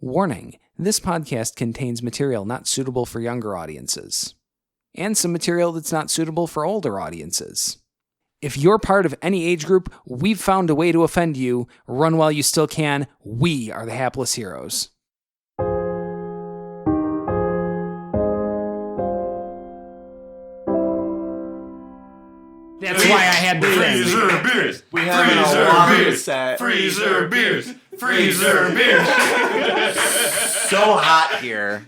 Warning, this podcast contains material not suitable for younger audiences, and some material that's not suitable for older audiences. If you're part of any age group, we've found a way to offend you. Run while you still can. We are the hapless heroes. That's why I had to Freezer beers. We have a lot of set. Freezer beers. Freezer beers. So hot here.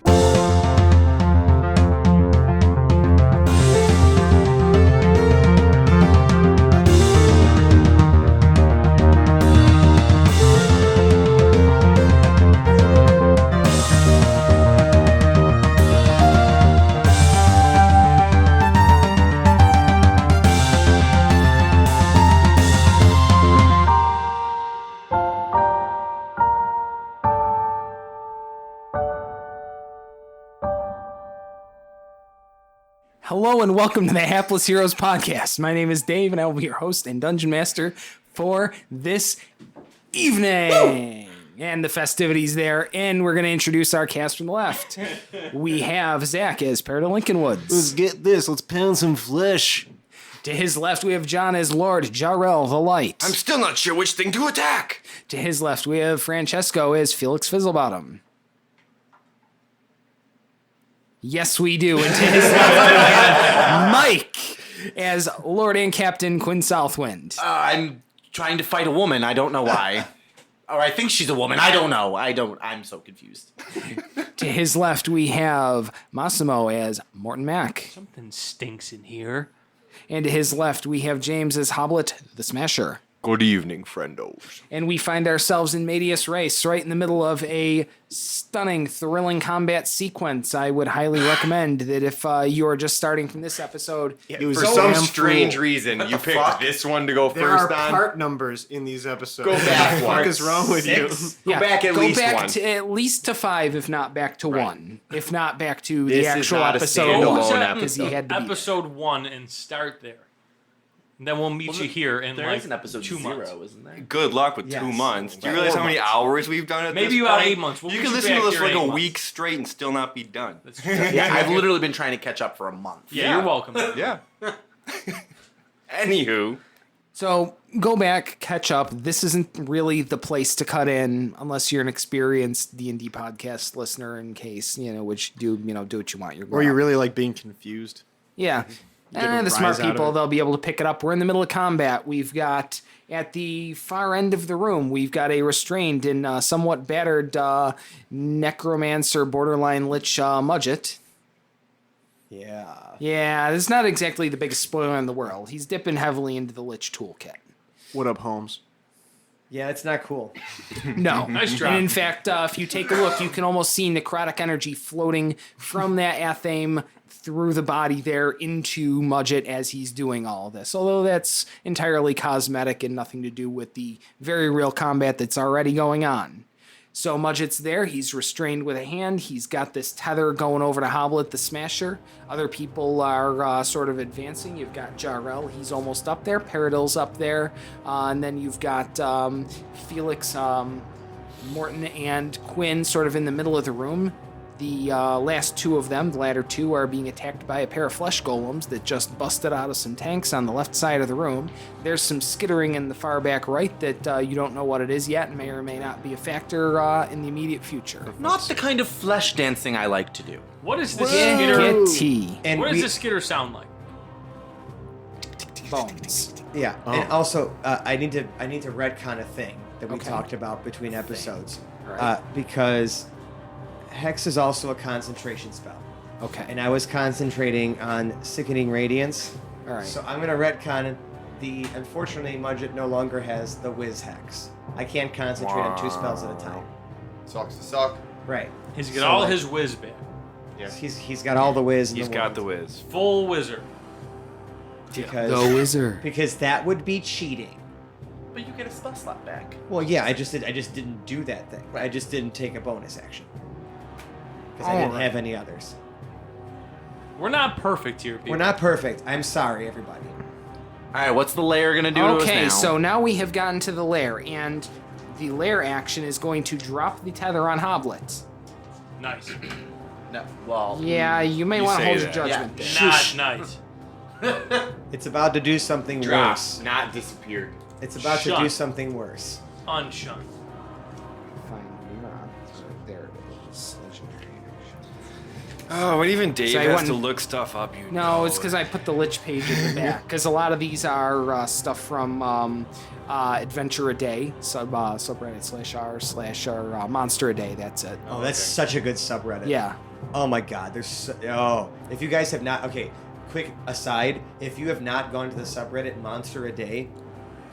Hello and welcome to the Hapless Heroes podcast. My name is Dave and I will be your host and dungeon master for this evening. Woo! And the festivities there. And we're going to introduce our cast from the left. We have Zach as Paradise Lincolnwoods. Let's get this. Let's pound some flesh. To his left, we have John as Lord Jarrell the Light. I'm still not sure which thing to attack. To his left, we have Francesco as Felix Fizzlebottom. Yes, we do. And to his left, we have Mike as Lord and Captain Quinn Southwind. I'm trying to fight a woman. I don't know why. Or I think she's a woman. I don't know. I'm so confused. To his left, we have Massimo as Morton Mack. Something stinks in here. And to his left, we have James as Hoblet the Smasher. Good evening, friendos. And we find ourselves in Medias Res, right in the middle of a stunning, thrilling combat sequence. I would highly recommend that if you are just starting from this episode. For some strange reason, you picked this one to go There first are on. part numbers in these episodes. Go back What the fuck is wrong with you? Go back at least one. At least to 5, if not back to 1. If not back to This the is actual not a episode standalone 1. episode. Because he had to be Episode 1 and start there. And then we'll meet you here in There like is an episode 2 0, months. isn't there? Good luck with 2 months. Do you realize how many hours we've done at Maybe this about point? 8 months. We'll you get can you listen to back this here for like in a 8 week months. straight and still not be done. That's true. Yeah, I've literally been trying to catch up for a month. Yeah, you're welcome. Yeah. Anywho. So go back, catch up. This isn't really the place to cut in unless you're an experienced D&D podcast listener. In case which do what you want. Or you really like being confused. yeah. a The smart rise out of people, it. they'll be able to pick it up. We're in the middle of combat. We've got at the far end of the room, we've got a restrained and somewhat battered necromancer, borderline lich Mudget. Yeah. Yeah, this is not exactly the biggest spoiler in the world. He's dipping heavily into the lich toolkit. What up, Holmes? Yeah, it's not cool. No. Nice drop. And in fact, if you take a look, you can almost see necrotic energy floating from that athame through the body there into Mudget as he's doing all of this. Although that's entirely cosmetic and nothing to do with the very real combat that's already going on. So Mudget's there. He's restrained with a hand. He's got this tether going over to Hoblet the Smasher. Other people are sort of advancing. You've got Jarrell. He's almost up there. Paradil's up there. And then you've got Felix, Morton, and Quinn sort of in the middle of the room. The last two of them, the latter two, are being attacked by a pair of flesh golems that just busted out of some tanks on the left side of the room. There's some skittering in the far back right that you don't know what it is yet and may or may not be a factor in the immediate future. Not the kind of flesh dancing I like to do. What is this Get skitter? tea. And What does we, this skitter sound like? Bones. yeah, and also I need to retcon a thing that we Okay. talked about between episodes, Right. because Hex is also a concentration spell, Okay. and I was concentrating on Sickening Radiance. All right. So I'm gonna retcon it. Unfortunately, Mudget no longer has the Whiz Hex. I can't concentrate on 2 spells at a time. Sucks to suck. Right. He's got So, all like, his whiz back. Yeah. He's got all the Whiz. In He's the got world the whiz. Full wizard. because The wizard. because that would be cheating. But you get a spell slot back. Well, yeah, I just didn't do that thing. I just didn't take a bonus action because I didn't Alright. have any others. We're not perfect here, people. We're not perfect. I'm sorry, everybody. All right, what's the layer gonna do to us now? Okay, so now we have gotten to the lair, and the lair action is going to drop the tether on Hoblet. Nice. No, well, Yeah, you may You want to say hold your that. judgment Yeah. there. Not nice. It's about to do something Drop, worse. not disappeared. It's about to Shut. do something worse. Unshun. Find neurons. There it is. Legendary action. Oh, when even Dave So I has to wouldn't- look stuff up, you No, know it's because I put the Lich page at the back. Because a lot of these are stuff from Adventure a Day, subreddit /r/r Monster a Day. That's it. Oh, that's such a good subreddit. Yeah. Oh my God, if you guys have not, okay, quick aside, if you have not gone to the subreddit Monster a Day,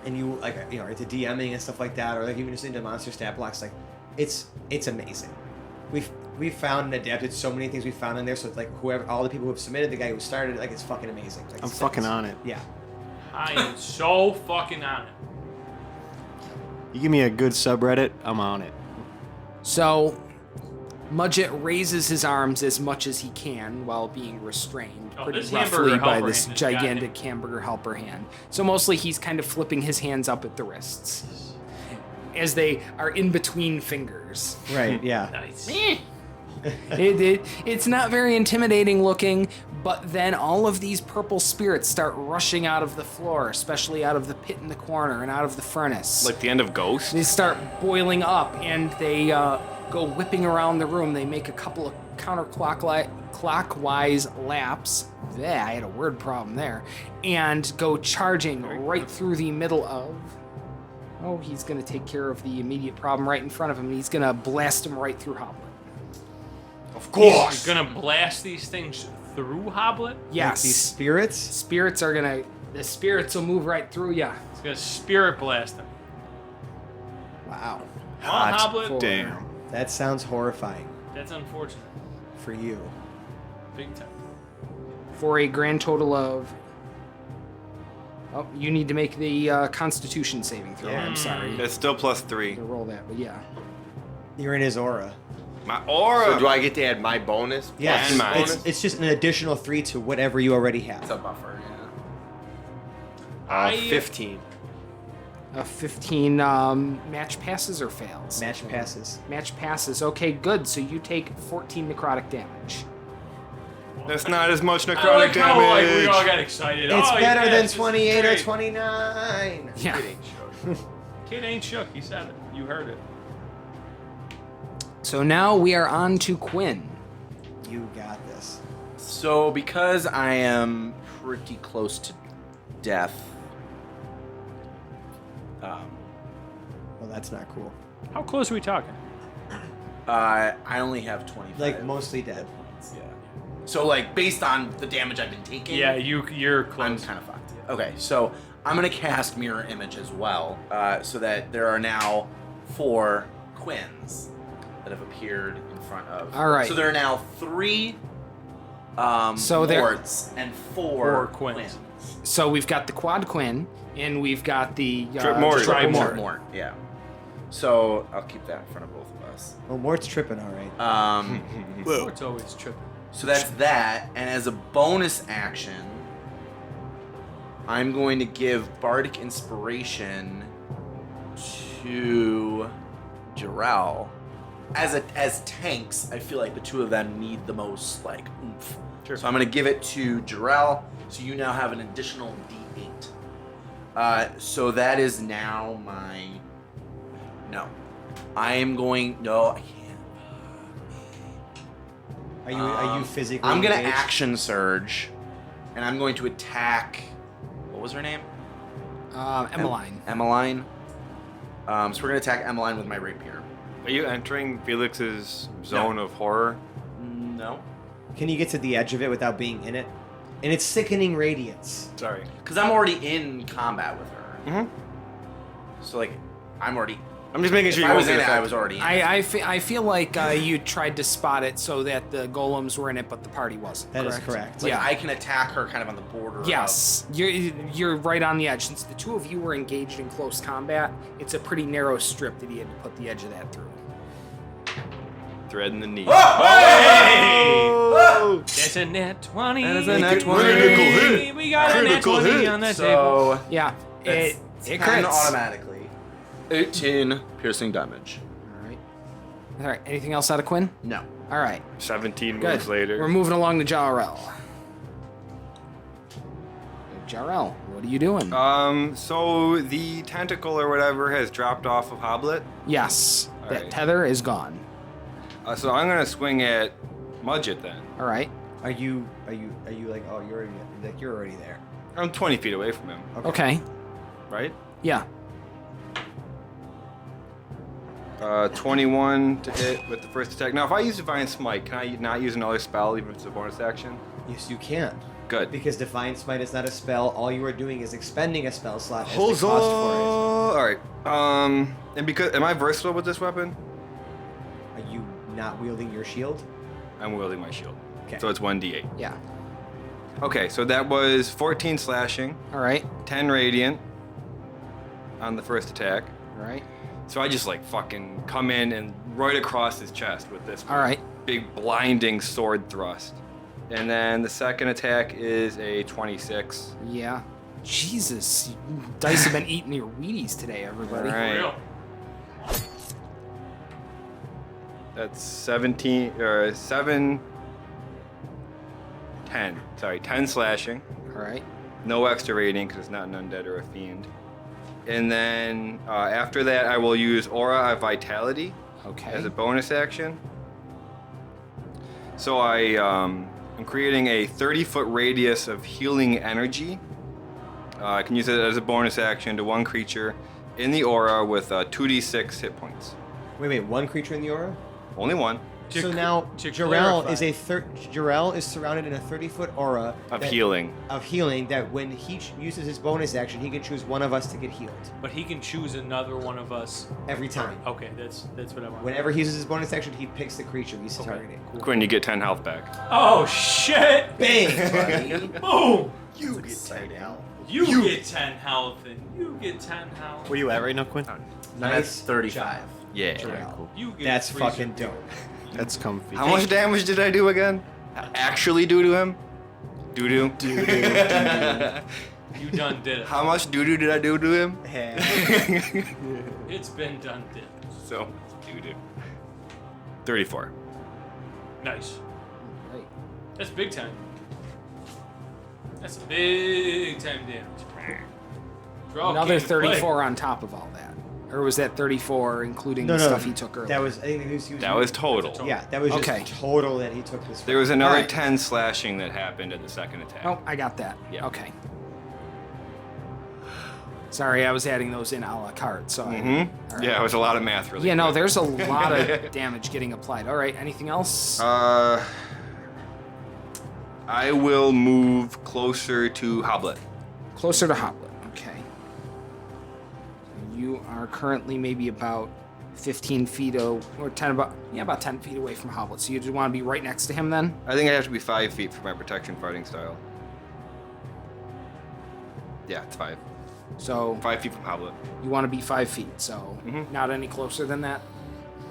and you like, are into DMing and stuff like that, or like even just into monster stat blocks, like, it's amazing. We've found and adapted so many things we found in there. So it's like all the people who have submitted, the guy who started it, like it's fucking amazing. Like, I'm fucking on it. Yeah. I am so fucking on it. You give me a good subreddit, I'm on it. So, Mudget raises his arms as much as he can while being restrained Oh, pretty this roughly hamburger by helper this hand has got gigantic him. hamburger helper hand. So mostly he's kind of flipping his hands up at the wrists as they are in between fingers. Right. Yeah. Nice. It's not very intimidating looking, but then all of these purple spirits start rushing out of the floor, especially out of the pit in the corner and out of the furnace. like the end of Ghost. They start boiling up and they go whipping around the room. They make a couple of clockwise laps. Yeah, I had a word problem there. And go charging right through the middle of... Oh, he's going to take care of the immediate problem right in front of him. He's going to blast him right through Hoblet. Of He's gonna blast these things through Hoblet? Yes. These spirits. Spirits are going to... The spirits will move right through you. He's gonna spirit blast them. Wow. Come on, Hot Hoblet. damn. That sounds horrifying That's unfortunate. for you. Big time. For a grand total of... Oh, you need to make the Constitution saving throw. Yeah. I'm sorry. It's still +3. To roll that, but yeah. You're in his aura. My aura. So do I get to add my bonus? Yes. And mine. It's just an additional 3 to whatever you already it's have. a buffer. Yeah. 15. 15 match passes or fails? Match passes. Match passes. Okay, good. So you take 14 necrotic damage. That's not as much I necrotic like how like, we all damage. got excited. It's Oh, better yes, than this is 28 or great. 29. Yeah. Kid ain't shook. He said it. You heard it. So now we are on to Quinn. You got this. So because I am pretty close to death, Well, that's not cool. How close are we talking? I only have 25. Like mostly dead. Yeah. So like based on the damage I've been taking. Yeah, you're I'm close. kind of fucked. Okay, so I'm gonna cast Mirror Image as well, so that there are now 4 Quins that have appeared in front of. All right. So there are now 3 So there- Morts and 4 4 Quins. So we've got the Quad Quinn, and we've got the Trip Mort. Triple Mort. Mort. Yeah. So I'll keep that in front of both of us. Well, Mort's tripping, all right. It's always tripping. So that's that, and as a bonus action, I'm going to give Bardic Inspiration to Jarrell. As tanks, I feel like the two of them need the most like oomph. Sure. So I'm going to give it to Jarrell. So you now have an additional D8. So that is now my. No, I am going. No, I can't. Are you physically I'm gonna engaged? action surge, and I'm going to attack. What was her name? Emmeline. Emmeline. So we're gonna attack Emmeline with my rapier. Are you entering Felix's zone of horror? No, Can you get to the edge of it without being in it? And it's sickening radiance. Sorry. because I'm already in combat with her. Mm-hmm. So like, I'm already. I'm just making If sure you I won't was get in it, I affected. was already in. I feel like you tried to spot it so that the golems were in it, but the party wasn't. That is correct. Like Yeah. I can attack her kind of on the border. Yes, you're right on the edge. Since the two of you were engaged in close combat, it's a pretty narrow strip that he had to put the edge of that through. Thread in the knee. Oh! That's a net 20. That is a nat 20. Critical hit. We got a net Critical 20 hit. on that table. So Yeah, that's it 10 crits. automatically. 18 piercing damage. All right. All right. Anything else out of Quinn? No. All right. 17 Good. moves later. We're moving along to Jarrell. Jarrell, what are you doing? So the tentacle or whatever has dropped off of Hoblet. Yes. All That right. tether is gone. So I'm gonna swing at Mudget then. All right. Are you like, oh, you're already there? I'm 20 feet away from him, Okay. right? Yeah. 21 to hit with the first attack. Now, if I use Divine Smite, can I not use another spell even if it's a bonus action? Yes, you can. Good. Because Divine Smite is not a spell. All you are doing is expending a spell slot as the Huzzah! cost for All right. And because am I versatile with this weapon? it. Are you not wielding your shield? I'm wielding my shield. Okay. So it's 1d8. Yeah. Okay, so that was 14 slashing, All right. 10 radiant on the first attack. All right. So I just like fucking come in and right across his chest with this All right. big blinding sword thrust. And then the second attack is a 26. Yeah. Jesus. You dice have been eating your Wheaties today, everybody. All right. Real. That's 17 or 7 10. Sorry, 10 slashing. All right. No extra rating because it's not an undead or a fiend. And then after that, I will use Aura of Vitality Okay. as a bonus action. So I'm creating a 30-foot radius of healing energy. I can use it as a bonus action to one creature in the aura with 2d6 hit points. Wait, one creature in the aura? Only one So now to Jarrell clarify- is Jarrell is surrounded in a 30-foot aura of that- healing. Of healing that when he uses his bonus action, he can choose one of us to get healed But he can choose another one of us. every time. Okay, that's what I want. Whenever he uses his bonus action, he picks the creature he's targeting. Cool. Quinn, you get 10 health back. Oh shit! Bang, buddy. Boom! You get 10 health. You get 10 health and you get 10 health. Where you at right now, Quinn? Nice 35. job. Yeah. Jarrell. You get That's freezer fucking beer. dope. That's comfy. How much damage did I do again? Actually do to him? Doo-doo? You done did it. How much doo-doo did I do to him? It's been done did. So, doo-doo. 34. Nice. Right. That's big time. That's a big time damage. Draw Another came to play. 34 on top of all that. Or was that 34 including the stuff he took earlier? That was, I think he was That was total. Yeah, that was just Okay. total that he took this. There was another Alright. 10 slashing that happened at the second attack. Oh, I got that. Yeah. Okay. Sorry, I was adding those in a la carte. So Mm-hmm. All right. Yeah, it was a lot of math really. Yeah, no, quick. there's a lot of damage getting applied. All right, anything else? I will move closer to Hoblet. Closer to Hoblet. Okay. You are currently maybe about 15 feet or 10 about 10 feet away from Hoblet. So you just want to be right next to him then? I think I have to be 5 feet for my protection fighting style. Yeah, it's 5. So 5 feet from Hoblet. you want to be 5 feet. So Mhm. not any closer than that.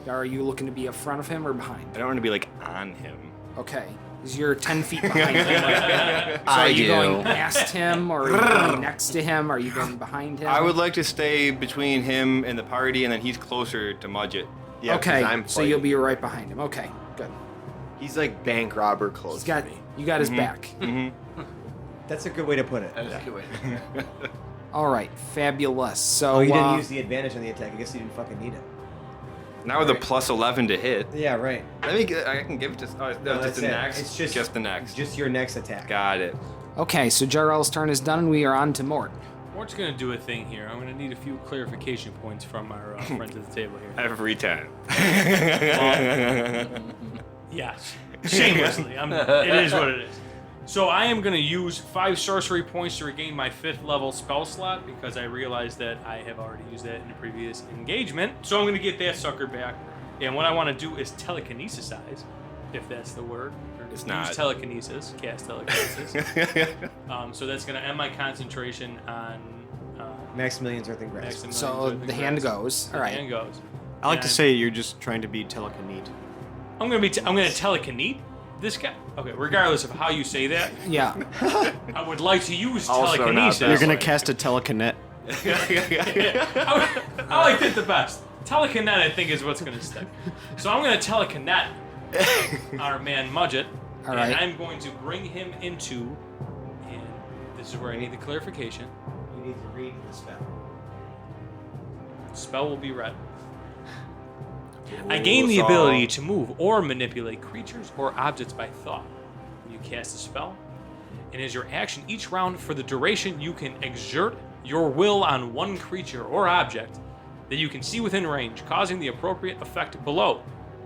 Are you looking to be in front of him or behind? I don't want to be like on him. Okay. Because you're 10 feet behind him. So are you going past him or are you going next to him? Are you going behind him? I would like to stay between him and the party, and then he's closer to Mudget. Yeah, 'cause Okay. I'm So you'll fighting. be right behind him. Okay. Good. He's like bank robber close He's got to me. you got his back. Mm-hmm. That's a good way to put it. That was a good way. All right. Fabulous. So Oh, you didn't use the advantage on the attack. I guess you didn't fucking need it. Now with a plus 11 to hit. Yeah, right. I can give it to. Oh, no, No, just that's the it. next. It's just the next. Just your next attack. Got it. Okay, so Jarrell's turn is done and we are on to Mort. Mort's gonna do a thing here. I'm gonna need a few clarification points from our friends at the table here. Every time. Yes, shamelessly. It is what it is. So I am gonna use 5 sorcery points to regain my 5th level spell slot because I realized that I have already used that in a previous engagement. So I'm gonna get that sucker back. And what I want to do is telekinesisize, if that's the word. Or It's use not. telekinesis, cast telekinesis. So that's gonna end my concentration on Maximilian's Earth and Grass. Maximilian's So Earth and the hand Grass. goes. The All right. hand goes. I like to And say you're just trying to be telekinete. I'm gonna telekinete this guy. Okay, regardless of how you say that, Yeah. I would like to use Also not telekinesis. that You're gonna way. cast a telekinet. I liked it the best. Telekinet, I think, is what's going to stick. So I'm going to telekinet our man Mudget. All and right. I'm going to bring him into, and this is where I need the clarification. You need to read the spell. Spell will be read. I gain the ability to move or manipulate creatures or objects by thought. When you cast a spell, and as your action each round for the duration, you can exert your will on one creature or object that you can see within range, causing the appropriate effect below.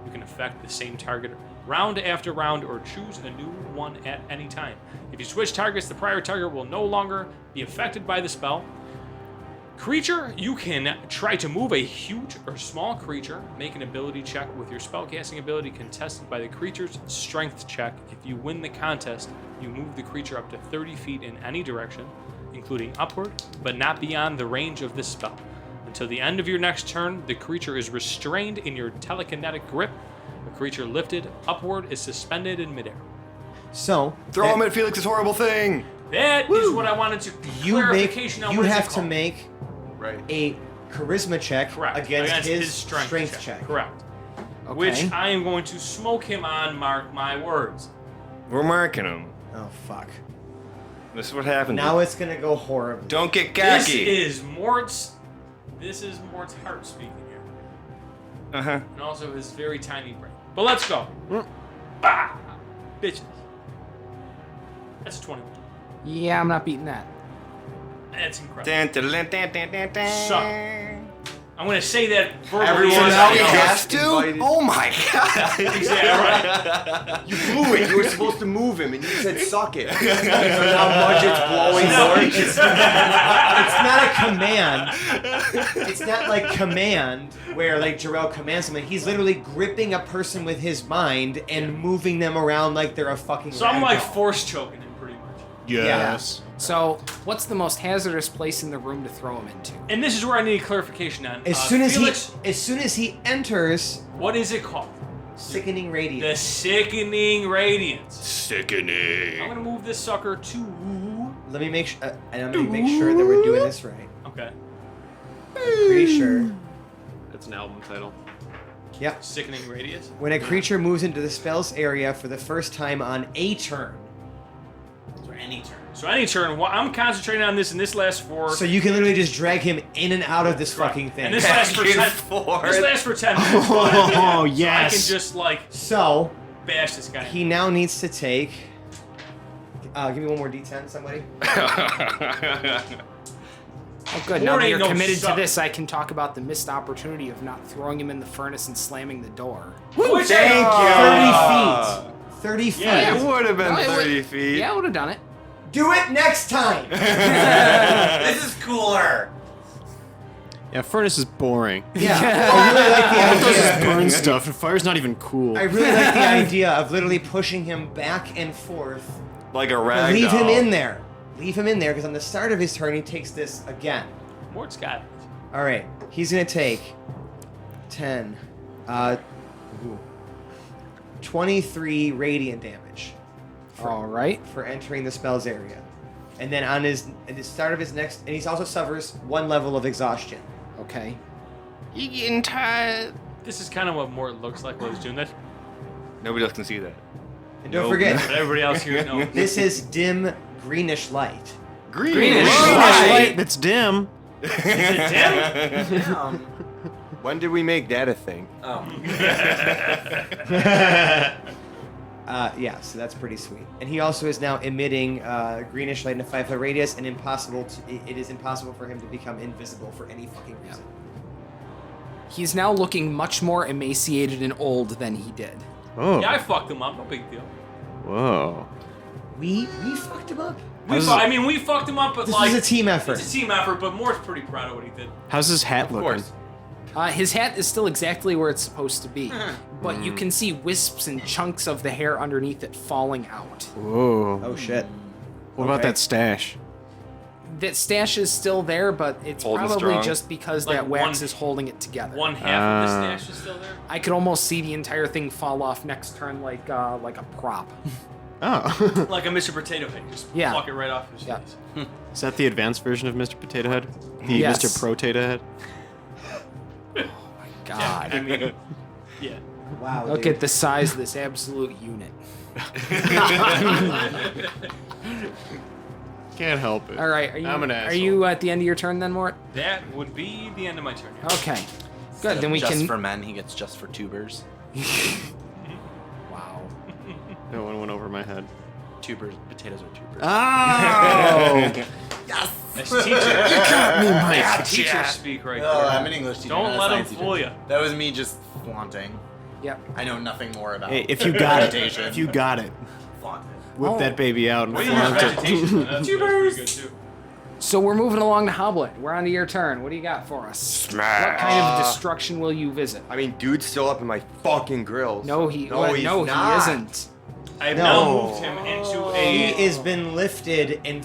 You can affect the same target round after round or choose a new one at any time. If you switch targets, the prior target will no longer be affected by the spell. Creature, you can try to move a huge or small creature. Make an ability check with your spellcasting ability contested by the creature's strength check. If you win the contest, you move the creature up to 30 feet in any direction, including upward, but not beyond the range of this spell. Until the end of your next turn, the creature is restrained in your telekinetic grip. A creature lifted upward is suspended in midair. So Throw him at Felix's horrible thing. That is what I wanted to clarification on. you what is it have to called. make Right. a charisma check Correct. against his strength check. Correct. Okay. Which I am going to smoke him on, mark my words. We're marking him. Oh fuck! This is what happens. Now it's gonna go horribly. Don't get This cocky. is Mort's heart speaking here. Uh-huh. And also his very tiny brain. But let's go. Bah! Bitches. That's a 21. Yeah, I'm not beating that. That's incredible. Dun, dun, dun, dun, dun, dun, dun. So, I'm going to say that verbally. Everyone as now I he go. has to? invited. Oh my god. Exactly right. You blew it. You were supposed to move him, and you said suck it. So now Mudget's blowing Lord. It's not a command. It's not like command where like Jarrell commands something. He's literally gripping a person with his mind and moving them around like they're a fucking. So I'm like ragdoll. force choking him pretty much. Yes. So, what's the most hazardous place in the room to throw him into? And this is where I need clarification on. As soon as Felix, he enters, what is it called? sickening The radiance. Sickening Radiance. Sickening. I'm gonna move this sucker to. Let me make sure, and I'm gonna make sure that we're doing this right. Okay. I'm pretty sure. That's an album title. Yep. Sickening Radius. When a creature moves into the spell's area for the first time on a turn. Or any turn. So any turn, I'm concentrating on this, and this lasts for. So you can literally just drag him in and out of this Correct. fucking thing. And this lasts for 10. This lasts for 10 minutes. Oh, So yes. I can just like So bash this guy. he now needs to take. Give me one more D10, somebody. Oh, good. Now that ain't you're no committed to suck. this, I can talk about the missed opportunity of not throwing him in the furnace and slamming the door. Which Thank I- you. 30 feet. Yeah. It would have been No, it would- 30 feet. Yeah, I would have done it. Do it next time. This is cooler. Yeah, furnace is boring. Yeah. I really like the All it does is idea. burn stuff, and fire's not even cool. I really like the idea of literally pushing him back and forth. Like a rag Leave him doll. in there. Leave him in there because on the start of his turn he takes this again. Mort's got it. All right, he's gonna take 10, 23 radiant damage All right. for entering the spell's area, and then on his at the start of his next, and he also suffers 1 level of exhaustion. Okay. You getting tired? This is kind of what Mort looks like while he's doing this. Nobody else can see that. And don't Nope. forget, But everybody else here knows. this is dim greenish light. Greenish Light that's dim. Is it dim? When did we make that a thing? Yeah, so that's pretty sweet. And he also is now emitting greenish light in a 5-foot radius, and it is impossible for him to become invisible for any fucking reason. He's now looking much more emaciated and old than he did. Oh. Yeah, I fucked him up. No big deal. Whoa. We fucked him up. We fucked him up, but This like was a team effort. It's a team effort, but Mort's pretty proud of what he did. How's his hat Of looking? course. His hat is still exactly where it's supposed to be, but you can see wisps and chunks of the hair underneath it falling out. Whoa. Oh shit. What about okay. that stash? That stash is still there, but it's Holding probably strong. just because Like that wax one- is holding it together. One half of the stash is still there. I could almost see the entire thing fall off next turn like a prop. Oh. Like a Mr. Potato Head. Just Yeah. pluck it right off his Yeah. face. Is that the advanced version of Mr. Potato Head? The Yes. Mr. Potato Head? God. I mean, yeah. Wow. Look dude. at the size of this absolute unit. Can't help it. All right, I'm an are asshole. you at the end of your turn then, Mort? That would be the end of my turn. Yeah. Okay. Good. Then we just can. for men, he gets just for tubers. Wow. No one went over my head. Tubers, potatoes are tubers. Oh! That's teacher. You got me, Mike. That's teacher speak right Oh, there. I'm an English teacher. Don't not a let him science teacher. fool ya. That was me just flaunting. Yep. I know nothing more about Hey, if you got it, vegetation. if you got it, Flaunt it. whip Oh. that baby out and Wait, there's flaunt it. vegetation. That's pretty good too. So we're moving along to Hoblet. We're on to your turn. What do you got for us? What kind of destruction will you visit? I mean, dude's still up in my fucking grills. No, he. No, what? he's No, not. he isn't. I have No. now moved him into He a. has been lifted and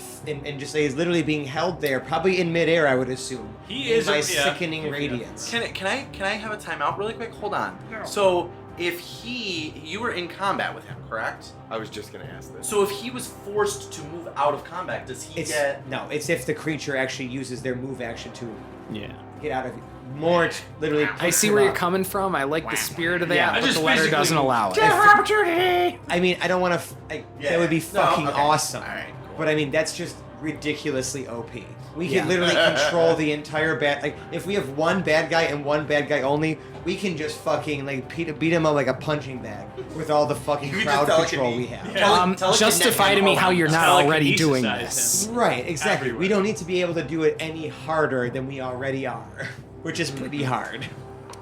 just he's literally being held there, probably in midair, I would assume. He in is my yeah. sickening Yeah. radiance. Can I have a timeout really quick? Hold on. So if you were in combat with him, correct? I was just gonna ask this. So if he was forced to move out of combat, does he It's get? no, it's if the creature actually uses their move action to Yeah. get out of Mort literally. I see where you're coming from. I like the spirit of that, Yeah. but I just the letter physically doesn't moved. allow it. I mean, I don't want to. That would be No, fucking okay. awesome. All right, cool. But I mean, that's just ridiculously OP. We Yeah. can literally control the entire bad. Like, if we have one bad guy and one bad guy only, we can just fucking like beat him up like a punching bag with all the fucking You crowd just control we have. Justify to me how you're not already doing this. Right, exactly. Everywhere. We don't need to be able to do it any harder than we already are, which is pretty hard.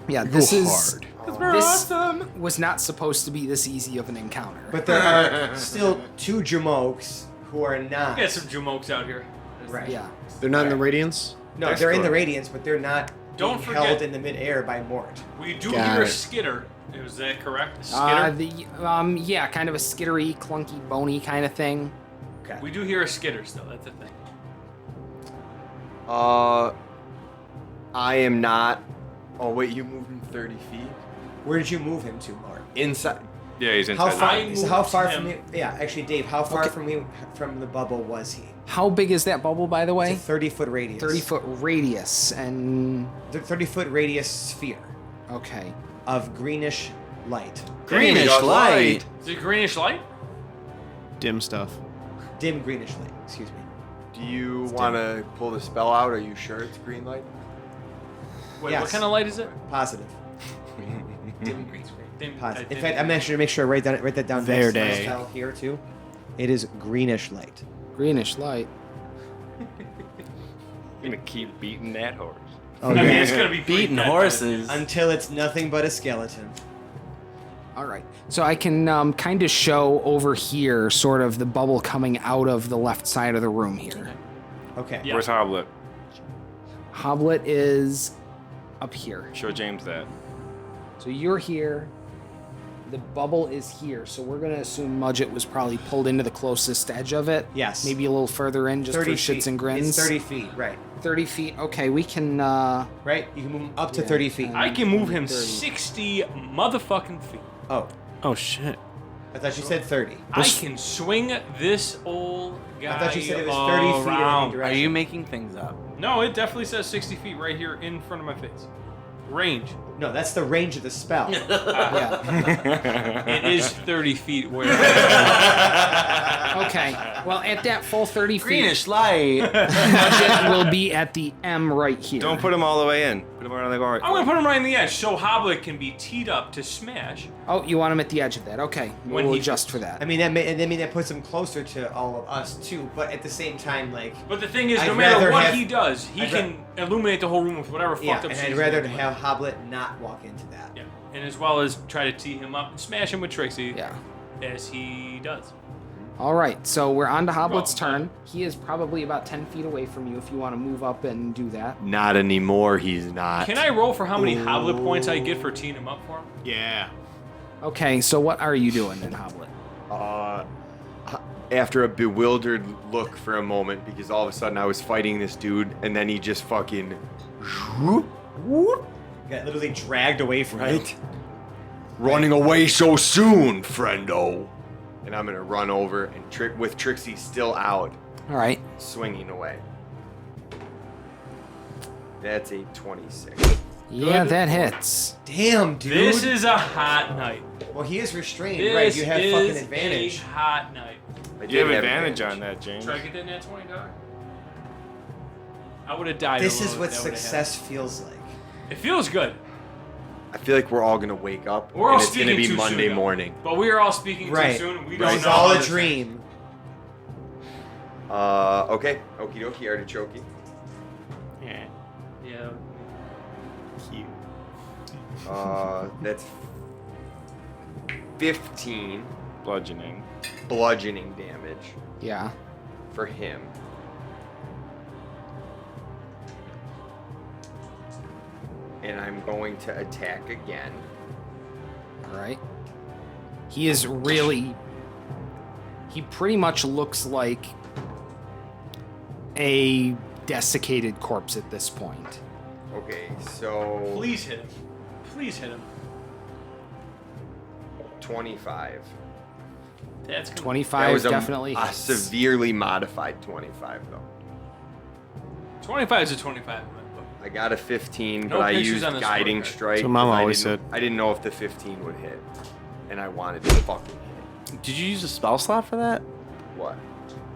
Yeah, this Go is. hard. This was not supposed to be this easy of an encounter. But there are still two Jamokes who are not. We got some Jumokes out here. Right. Yeah. They're not in the Radiance? No, That's they're in the good. Radiance, but they're not Don't being forget- held in the midair by Mort. We do Got hear a it. skitter. Is that correct? A skitter? Yeah, kind of a skittery, clunky, bony kind of thing. Okay. We do hear a skitter still. That's a thing. I am not. Oh wait, you moved him 30 feet Where did you move him to, Mort? inside. Yeah, he's How inside. far? I So how moved far him- from you? Yeah, actually, Dave. How far Okay. from the bubble was he? How big is that bubble, by the way? It's a 30-foot radius. 30-foot radius, and 30-foot radius sphere okay. of greenish light, Greenish Got light. Is it greenish light? Dim stuff. dim greenish light. Excuse me. Do you want to pull the spell out? Are you sure it's green light? Wait, Yes. what kind of light is it? Positive. Dim green screen. Dim, Positive. In dim- fact, I'm actually make sure I write that down. next to my Verde. spell here too. It is greenish light. Greenish light. I'm gonna keep beating that horse. Oh, I mean, yeah. it's gonna be pretty Beating dead, horses. Until it's nothing but a skeleton. All right. So I can kind of show over here, sort of the bubble coming out of the left side of the room here. Okay. Yeah. Where's Hoblet? Hoblet is up here. Show James that. So you're here. The bubble is here. So we're gonna assume Mudget was probably pulled into the closest edge of it. Yes. Maybe a little further in, just for 30 shits feet. and grins. It's 30 feet, right? 30 feet. Okay, we can. Right? You can move 'em up to Yeah. 30 feet. I can move him 30. 60 motherfucking feet. Oh, Oh, shit. I thought you said 30. I can swing this old guy I thought you said it was 30 feet in any around. direction. Are you making things up? No, it definitely says 60 feet right here in front of my face. Range. No, that's the range of the spell. Yeah. It is 30 feet where. Okay. Well, at that full 30 feet, Greenish light. Mudget will be at the M right here. Don't put him all the way in. Put him right on the guard. I'm gonna put him right in the edge so Hoblet can be teed up to smash. Oh, you want him at the edge of that? Okay. When We'll he- adjust for that. I mean, that puts him closer to all of us too. But at the same time, like, But the thing is, no I'd matter rather what have- he does, he I'd can illuminate the whole room with whatever yeah, fucked up and shit I'd he's rather doing. have Hoblet not walk into that. Yeah, and as well as try to tee him up and smash him with Trixie. Yeah. As he does. All right. So we're on to Hoblet's Well, turn. He is probably about 10 feet away from you if you want to move up and do that. Not anymore. He's not. Can I roll for how many Hoblet points I get for teeing him up for him? Yeah. Okay. So what are you doing then, Hoblet? After a bewildered look for a moment, because all of a sudden I was fighting this dude, and then he just fucking whoop, whoop, Got literally dragged away from right? him. Running away so soon, friendo. And I'm gonna run over and with Trixie still out. All right. swinging away. That's a 26. Yeah, that hits. Damn, dude. This is a hot night. Well, he is restrained, This right? You have fucking is advantage. a hot night. I You did have advantage on that, James. Try to get that nat 20, dog. I would have died. This a is little what if that would've success feels like. happened. It feels good, I feel like we're all gonna wake up We're all and it's gonna speaking be too Monday soon, morning. but we are all speaking Right. too soon. We It don't was know all how a this- dream. Okay. Okie dokie, artichoke. Yeah. Yeah. Cute. That's 15 Bludgeoning. bludgeoning damage Yeah. for him. And I'm going to attack again. All right. He is really. He pretty much looks like a desiccated corpse at this point. Okay, so Please hit him. Please hit him. 25. That's gonna- 25 That was definitely a hits. severely modified 25 though. 25 is a 25 in my book. I got a 15, No but I pictures used on the guiding scorecard. strike. So Mama 'cause always I didn't know if the 15 would hit, and I wanted to fucking hit. Did you use a spell slot for that? What?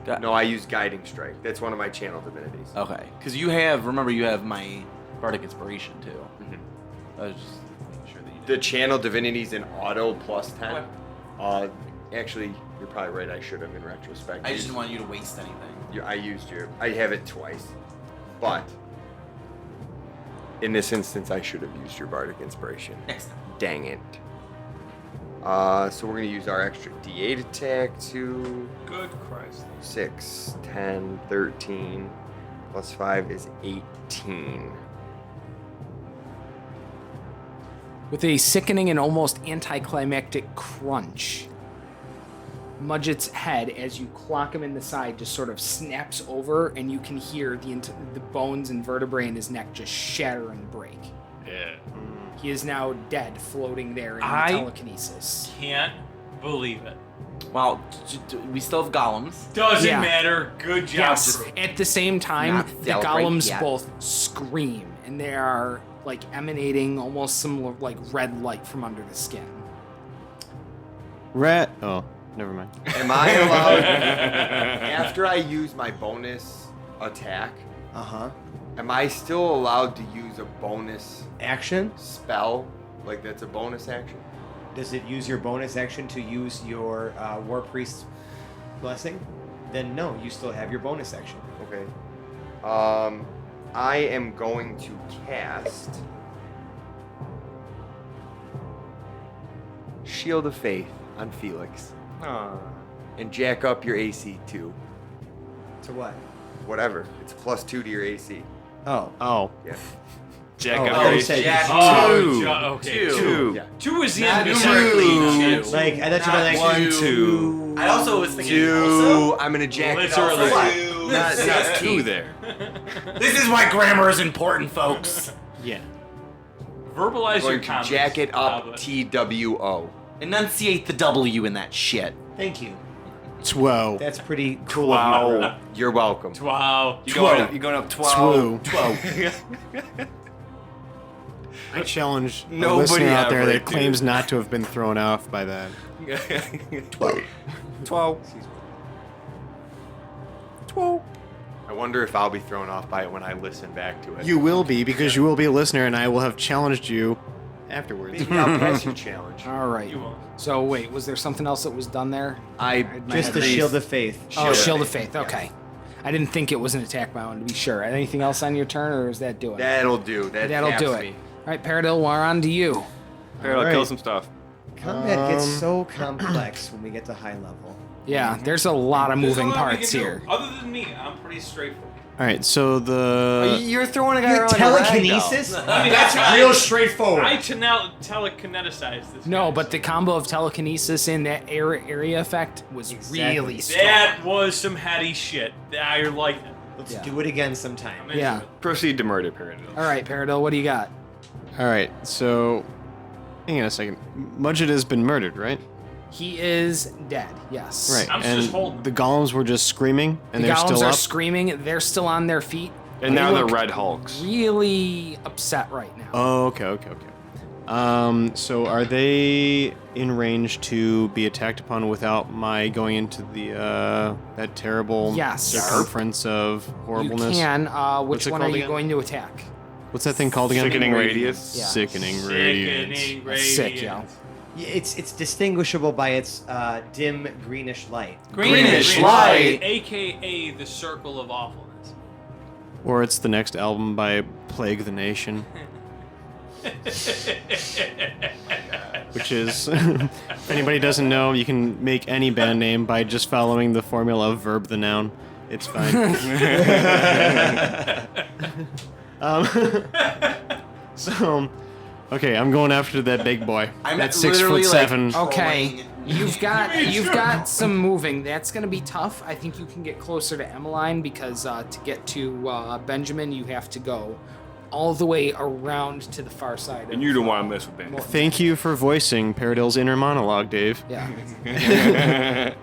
Got- No, I used guiding strike. That's one of my channel divinities. Okay, because remember you have my bardic inspiration too. Mhm. I was just making sure that you did. The channel divinities in auto plus 10. Okay. Actually, you're probably right. I should have in retrospect. I just didn't want you to waste anything. I used I have it twice, but in this instance, I should have used your bardic inspiration. Next time. Dang it. So we're gonna use our extra D8 attack to Good Christ. 6, 10, 13, plus 5 is 18. With a sickening and almost anticlimactic crunch, Mudget's head, as you clock him in the side, just sort of snaps over, and you can hear the bones and vertebrae in his neck just shatter and break. Yeah. He is now dead, floating there in I- telekinesis. Can't believe it. Well, we still have golems. Doesn't Yeah. matter. Good job. Yes. crew. At the same time, Not the celebrate golems yet. both scream, and they are like emanating almost some like red light from under the skin. Rat. Oh, never mind. Am I allowed, after I use my bonus attack, Uh-huh. am I still allowed to use a bonus Action? spell? Like that's a bonus action? Does it use your bonus action to use your War Priest blessing? Then no, you still have your bonus action. Okay. I am going to cast Shield of Faith on Felix and jack up your AC too. To what? Whatever. It's +2 to your AC. Oh. Oh. Yeah. Jack Oh, up I your thought you AC. said Jack- Oh, Two. okay. Two. Yeah. 2 is the Not end. numerically Two. two. Like, I thought you meant like One, two. I also was thinking. Two. Also, I'm gonna jack it Literally. up. Two. Not 2 there. This is why grammar is important, folks. Yeah. Verbalize I'm your going to comments. jack it up Pablo. TWO. Enunciate the W in that shit. Thank you. 12. That's pretty cool of you. Wow. You're welcome. Wow. You're going up 12. 12. I challenge a Nobody listener out there ever, that dude. claims not to have been thrown off by that. 12. 12. I wonder if I'll be thrown off by it when I listen back to it. You will be, because you will be a listener, and I will have challenged you afterwards. Maybe I'll pass your challenge. All right. You won't. So wait, was there something else that was done there? I Just the Shield of Faith. Oh, Shield of Faith. Okay. I didn't think it was an attack, but I wanted to be sure. Anything else on your turn, or is that doing it? That'll do. That'll taps do it. me. All right, Paradil, we're on to you. Here, I'll Alright. kill some stuff. Combat gets so complex when we get to high level. Yeah, there's a lot of There's moving a lot we parts can do. here. Other than me, I'm pretty straightforward. All right, so the... You're throwing a guy Your around like a rag doll. telekinesis? I mean, That's I- real straightforward. I telekineticize this. No, guy, but so- the combo of telekinesis and that area effect was Exactly. really strong. That was some heady shit. I liked it. Let's Yeah. do it again sometime. I'm into Yeah. it. Proceed to murder Paradil. All right, Paradil, what do you got? All right, so... Hang on a second. Mudget has been murdered, right? He is dead. Yes. Right. I'm and just holding. the golems were just screaming, and The they're golems still are up. screaming. They're still on their feet. And now they're look Red Hulks. really upset right now. Oh, okay. So are they in range to be attacked upon without my going into the that terrible Yes. circumference of horribleness? You can. What's Which it one are called you again? going to attack? What's that thing called again? Sickening radius. Yeah. Sickening radiance. Sickening That's sick, radiance. It's distinguishable by its dim greenish light. Greenish light. AKA the circle of awfulness. Or it's the next album by Plague the Nation. Which is, if anybody doesn't know, you can make any band name by just following the formula of verb the noun. It's fine. So, okay, I'm going after that big boy. I'm That's literally, 6'7". Okay. You've Trolling. got some moving. That's gonna be tough. I think you can get closer to Emmeline because to get to Benjamin, you have to go all the way around to the far side. And you don't want to mess with Ben. Thank you for voicing Paradil's inner monologue, Dave. Yeah.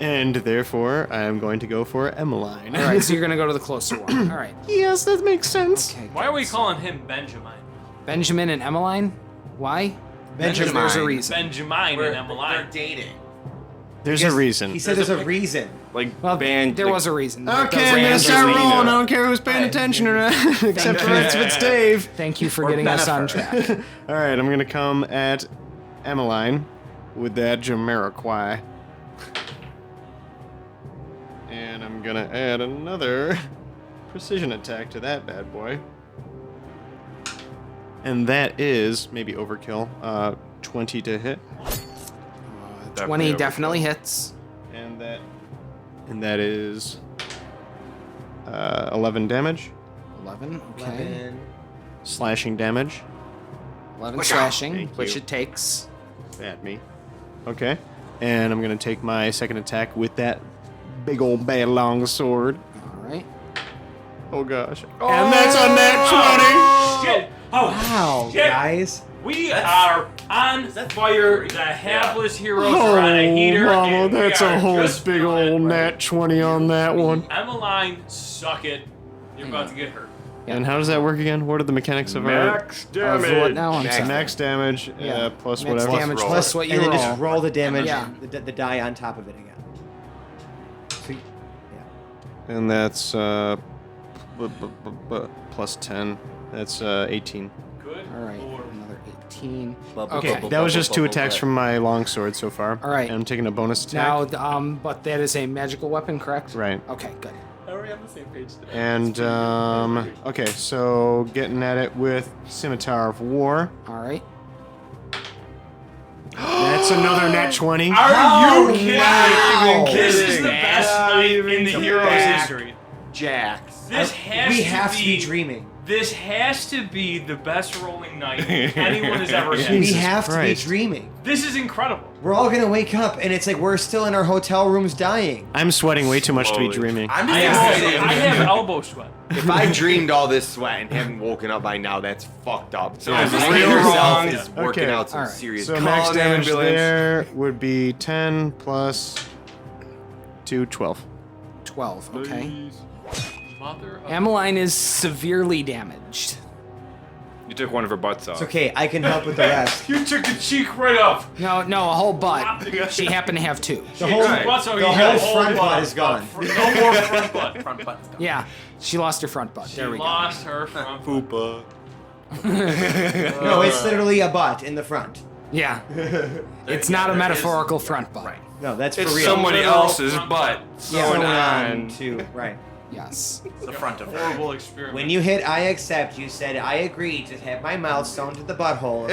And therefore, I'm going to go for Emmeline. All right. So you're gonna go to the closer one. All right. Yes, that makes sense. Okay. Why are we calling him Benjamin? Benjamin and Emmeline? Why? Benjamin. There's a reason. Benjamin They're and Emmeline. dating. There's a reason. He said there's a reason. Like Well, band. there like, was a reason. Okay, I'm Doesn't- gonna start Angelina. rolling. I don't care who's paying attention or not, except for if it's Dave. Thank you for Or getting us on Bennifer. track. All right, I'm gonna come at Emmeline with that Jamiroquai, and I'm gonna add another precision attack to that bad boy, and that is maybe overkill. 20 to hit, 20 definitely hits. and that is 11 damage, 11. Okay. 11. slashing damage 11 slashing, Thank which you. it takes. at me. Okay, and I'm gonna take my second attack with that big old bad long sword. All right. Oh gosh. And that's a nat 20! Shit! Oh, Wow, shit. guys. We are on fire. The hapless heroes are on a heater. Mama, and we that's are a whole just big on it. old nat 20 on that one. Emmeline, suck it. You're about to get hurt. And how does that work again? What are the mechanics of Max Of damage. what now? I'm our sorry. max damage Yeah. plus Max whatever? damage roll. plus what you And then roll. just roll the damage, Yeah. the die on top of it again. So, yeah. And that's plus 10. That's 18. Good. All right. Lord. Another 18. Okay, Okay. that was just 2 attacks from my longsword so far. All right. And I'm taking a bonus attack. Now, but that is a magical weapon, correct? Right. Okay, good. Are we on the same page today? And okay, so getting at it with Scimitar of War. All right. That's another nat 20. Are you kidding? Wow. This is the best night in the hero's back. history. Jax. This has We to have to be be dreaming. This has to be the best rolling night anyone has ever We seen. Jesus have to be Christ. dreaming. This is incredible. We're all gonna wake up and it's like we're still in our hotel rooms dying. I'm sweating way too much to be Slowly. dreaming. I'm I just have, saying, I have elbow sweat. If I dreamed all this sweat and haven't woken up by now, that's fucked up. So Yeah, the just brain real herself wrong. is working Okay. out some All right. serious. So Call max an damage ambulance. there would be 10 plus 2, 12. 12. Okay. Mother of Emmeline is severely damaged. You took one of her butts off. It's okay, I can help with the rest. You took the cheek right off. No, a whole butt. She happened to have 2. The whole, What's the whole front butt is gone. No more front butt. front button's gone. Yeah, she lost her front butt. She There we go. lost her front butt. Poopa. No, it's literally a butt in the front. Yeah. It's not a metaphorical front butt. Right. No, that's It's for real. somebody Literal else's front butt. Yeah, Going on on. to right. Yes. It's the front of it. Horrible experiment. When you hit I accept, you said I agree to have my mouth sewn to the butthole.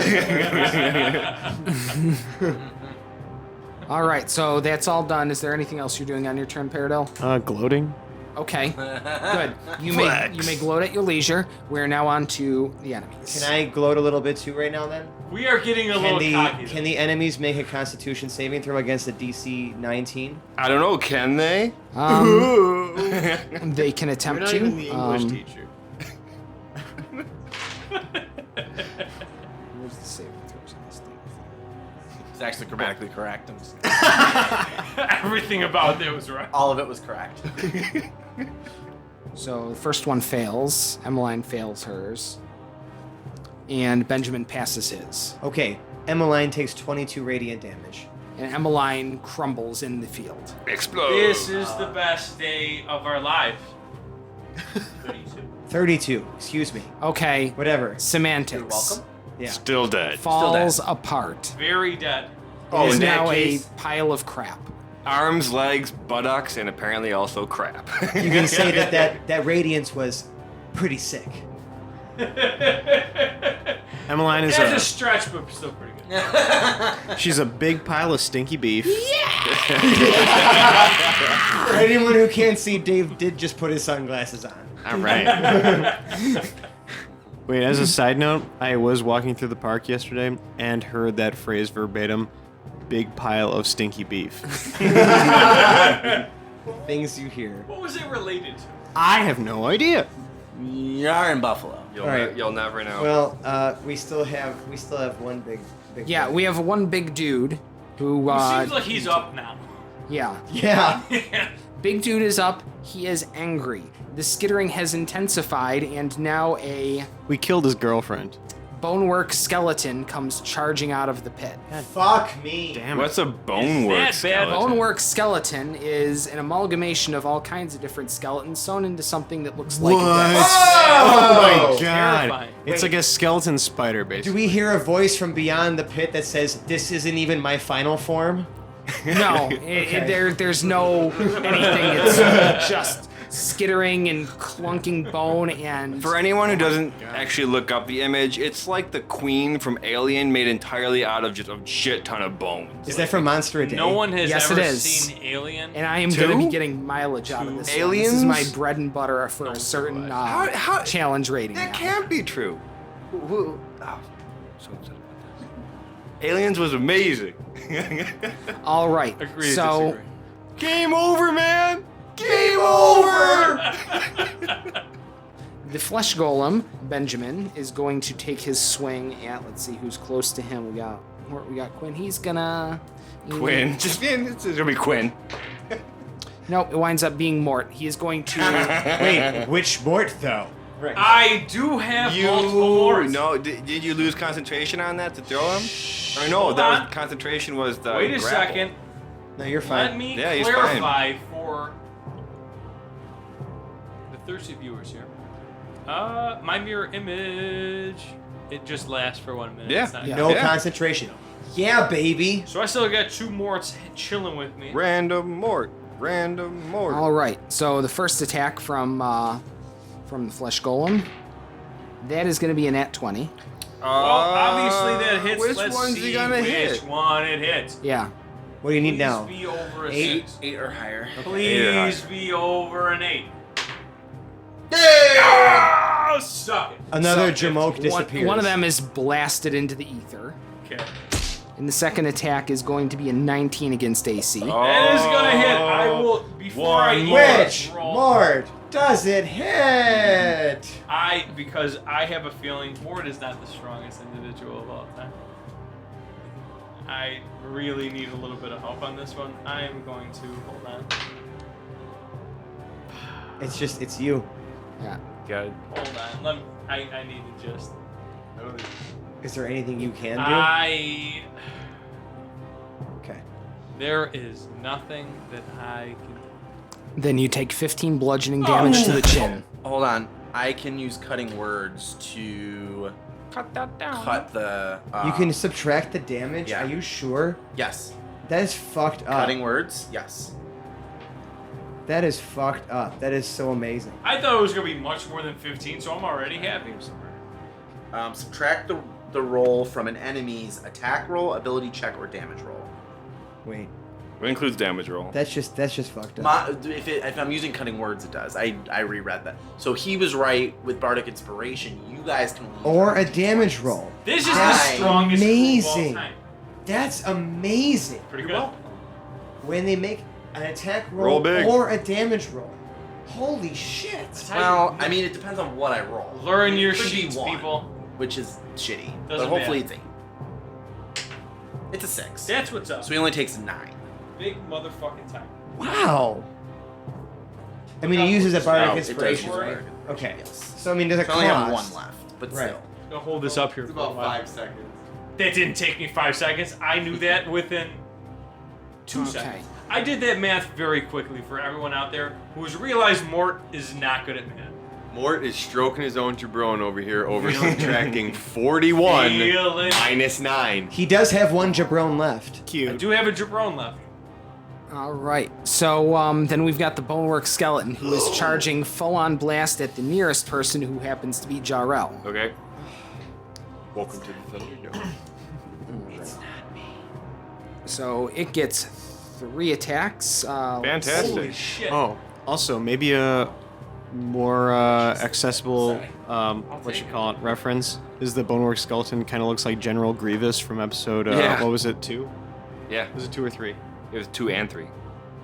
All right, so that's all done. Is there anything else you're doing on your turn, Paradel? Gloating. Okay, good. You may gloat at your leisure. We're now on to the enemies. Can I gloat a little bit too right now then? We are getting a Can little the cocky. can the enemies make a Constitution saving throw against a DC 19? I don't know, can they? They can attempt to. teacher. Where's the saving throws on this thing? It's actually grammatically correct. I'm just- Everything about that was right. All of it was correct. So the first one fails. Emmeline fails hers. And Benjamin passes his. Okay, Emmeline takes 22 radiant damage. And Emmeline crumbles in the field. Explode. This is the best day of our life. 32. 32, excuse me. Okay, Whatever. semantics. You're welcome. Yeah. Still dead. Falls apart. Very dead. Oh, It is in that now case- a pile of crap. Arms, legs, buttocks, and apparently also crap. You can say that radiance was pretty sick. Emmeline is It's a stretch, but still pretty good. she's a big pile of stinky beef. For anyone who can't see, Dave did just put his sunglasses on. All right. Wait, as a side note, I was walking through the park yesterday and heard that phrase verbatim, big pile of stinky beef. Things you hear. What was it related to? I have no idea. You're in Buffalo. You'll, All right. you'll never know. Well, we still have one big. Yeah, we have one big dude who. Seems like he's up now. Yeah. Yeah. Big dude is up. He is angry. The skittering has intensified, and now a We killed his girlfriend. bonework skeleton comes charging out of the pit. Fuck me. Damn What's a bonework that bad? skeleton? Bonework skeleton is an amalgamation of all kinds of different skeletons sewn into something that looks like this. Oh my god. Terrifying. It's like a skeleton spider, Do basically. we hear a voice from beyond the pit that says, "This isn't even my final form"? No, there's no anything. It's just skittering and clunking bone and. For anyone who doesn't actually look up the image, it's like the queen from Alien made entirely out of just a shit ton of bones. Is that from Monster a Day? No one has Yes, ever it is. seen Alien. And I am Two? going to be getting mileage out of this. one. This is Aliens? my bread and butter for a certain How- challenge rating. That now. can't be true. Oh, so upset about this. Aliens was amazing. All right. Agree to so disagree. Game over, man. Game over. the flesh golem Benjamin is going to take his swing at. Let's see who's close to him. We got Quinn. He's gonna. Quinn. It's gonna be Quinn. No, it winds up being Mort. He is going to. Wait, which Mort though? I do have multiple morts. No, did you lose concentration on that to throw him? Or no, Hold that on. was concentration was the Wait a grapple. second. No, you're Let fine. me Yeah, he's clarify for the thirsty viewers here. My mirror image, it just lasts for 1 minute. Yeah. It's not- Yeah. No concentration. Yeah, baby. So I still got 2 morts chilling with me. Random mort. Random mort. All right. So the first attack from the flesh golem. That is going to be a nat 20. Well, obviously that hits. Which Let's one's see he gonna which hit? one it hits. Yeah. What do you need Please now? be over a 8? 6. 8 or higher. Please be over an 8. Oh, suck it. Another So, Jamoke disappears. One of them is blasted into the ether. Okay. And the second attack is going to be a 19 against AC. That is gonna hit. I will before I even Which roll. Mort does it hit? Because I have a feeling Mort is not the strongest individual of all time. I really need a little bit of help on this one. I am going to hold on. It's you. Yeah. God. Hold on. I need to just. Is there anything you can do? Okay. There is nothing that I can. Then you take 15 bludgeoning damage to the chin. Hold on. I can use cutting words to Cut that down. cut the. You can subtract the damage? yeah. Are you sure? Yes. That is fucked up. Cutting words? Yes. That is fucked up. That is so amazing. I thought it was gonna be much more than 15, so I'm already happy. Subtract the roll from an enemy's attack roll, ability check, or damage roll. Wait. It includes damage roll. That's just fucked up. If I'm using cutting words, it does. I reread that. So he was right with Bardic Inspiration. You guys can only Or a use damage once. roll. This is That's the strongest move of amazing. all time. That's amazing. Pretty You're good. welcome. When they make an attack roll, Roll big. or a damage roll. Holy shit. Well, I mean, it depends on what I roll. Learn your It could be sheets, one, people. which is shitty. Doesn't but hopefully matter. it's 8. It's a 6. That's what's up. So he only takes 9. Big motherfucking time. Wow. I mean, he uses a No, bardic it does inspiration, use right? bardic Okay. Yes. So I mean, there's a I only have clause. one left, but Right. still. I'm gonna hold this up here. It's for a about while. 5 seconds. That didn't take me 5 seconds. I knew that within 2 Okay. seconds. I did that math very quickly for everyone out there who has realized Mort is not good at math. Mort is stroking his own jabron over here, over subtracting 41 Feel it. minus 9. He does have one jabron left. I Cute. do have a jabron left. All right. So then we've got the Bonework Skeleton who is charging full-on blast at the nearest person who happens to be Jarrell. Okay. Welcome to the Thunderdome. So it gets 3 attacks. let's Fantastic. Holy shit. Oh, also maybe a more accessible, what you call it, reference is the Bonework Skeleton kind of looks like General Grievous from episode, Yeah. what was it, 2? Yeah. Was it 2 or 3? It was 2 and 3.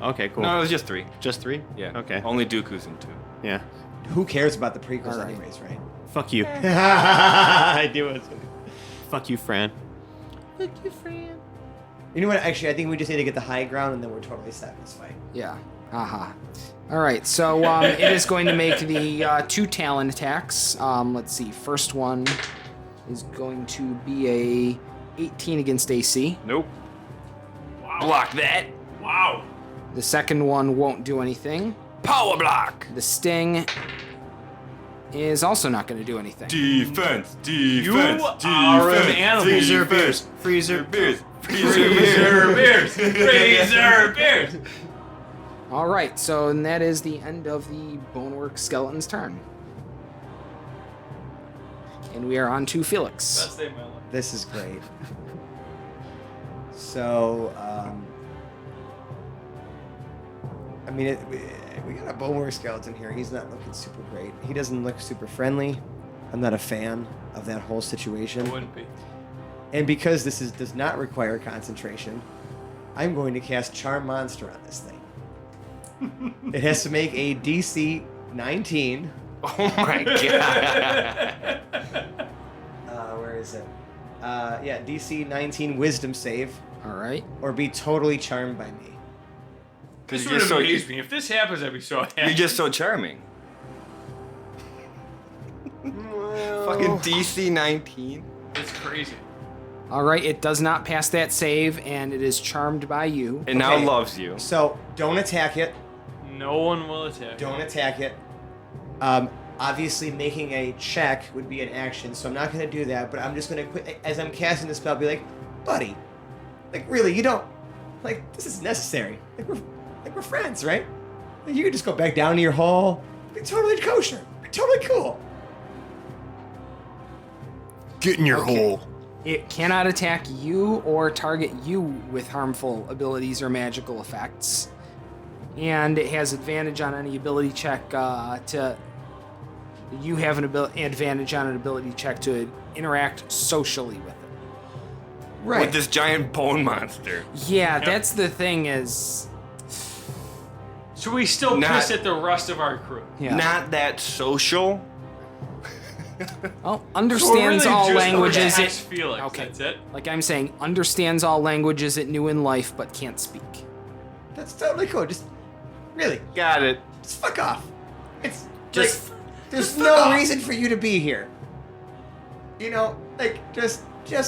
Okay, cool. No, it was just 3. Just 3? Yeah. Okay. Only Dooku's in 2. Yeah. Who cares about the prequels All right. anyways, right? Fuck you. I do it. Fuck you, Fran. You know what? Actually, I think we just need to get the high ground, and then we're totally set in this fight. Yeah. Aha. All right. So it is going to make the 2 Talon attacks. Let's see. First one is going to be a 18 against AC. Nope. Wow. Block that. Wow. The second one won't do anything. Power block. The sting is also not going to do anything. Defense. You are an animal. Freezer beers. Freezer beers. Freezer beers. Freezer beers. All right. So and that is the end of the Bonework Skeleton's turn. And we are on to Felix. Best day of my life. This is great. So, I mean, we got a Bonework Skeleton here. He's not looking super great. He doesn't look super friendly. I'm not a fan of that whole situation. I wouldn't be. And because this does not require concentration, I'm going to cast Charm Monster on this thing. It has to make a DC 19. Oh my god. Where is it? Yeah, DC 19 Wisdom save, All right. or be totally charmed by me. This You're would just so- amaze me. If this happens, I'd be so happy. You're just so charming. Fucking DC 19. It's crazy. All right. It does not pass that save, and it is charmed by you. And now Okay. loves you. So don't attack it. No one will attack. Don't attack it. Obviously, making a check would be an action, so I'm not going to do that. But I'm just going to, as I'm casting the spell, be like, buddy, like really, you don't, like this is necessary. Like we're friends, right? Like, you can just go back down to your hole. Be totally kosher. Be totally cool. Get in your Okay. hole. It cannot attack you or target you with harmful abilities or magical effects. And it has advantage on any ability check you have an advantage on an ability check to interact socially with it. Right. With this giant bone monster. Yeah, that's the thing is... So we still Not- piss at the rest of our crew. Yeah. Not that social. Well, So understands really all just languages. attacks It, Felix. Okay. That's it. like I'm saying, understands all languages it knew in life but can't speak. That's totally cool. Just really, Got it. just fuck off. It's Just- like, there's just no fuck off. reason for you to be here. You know, like just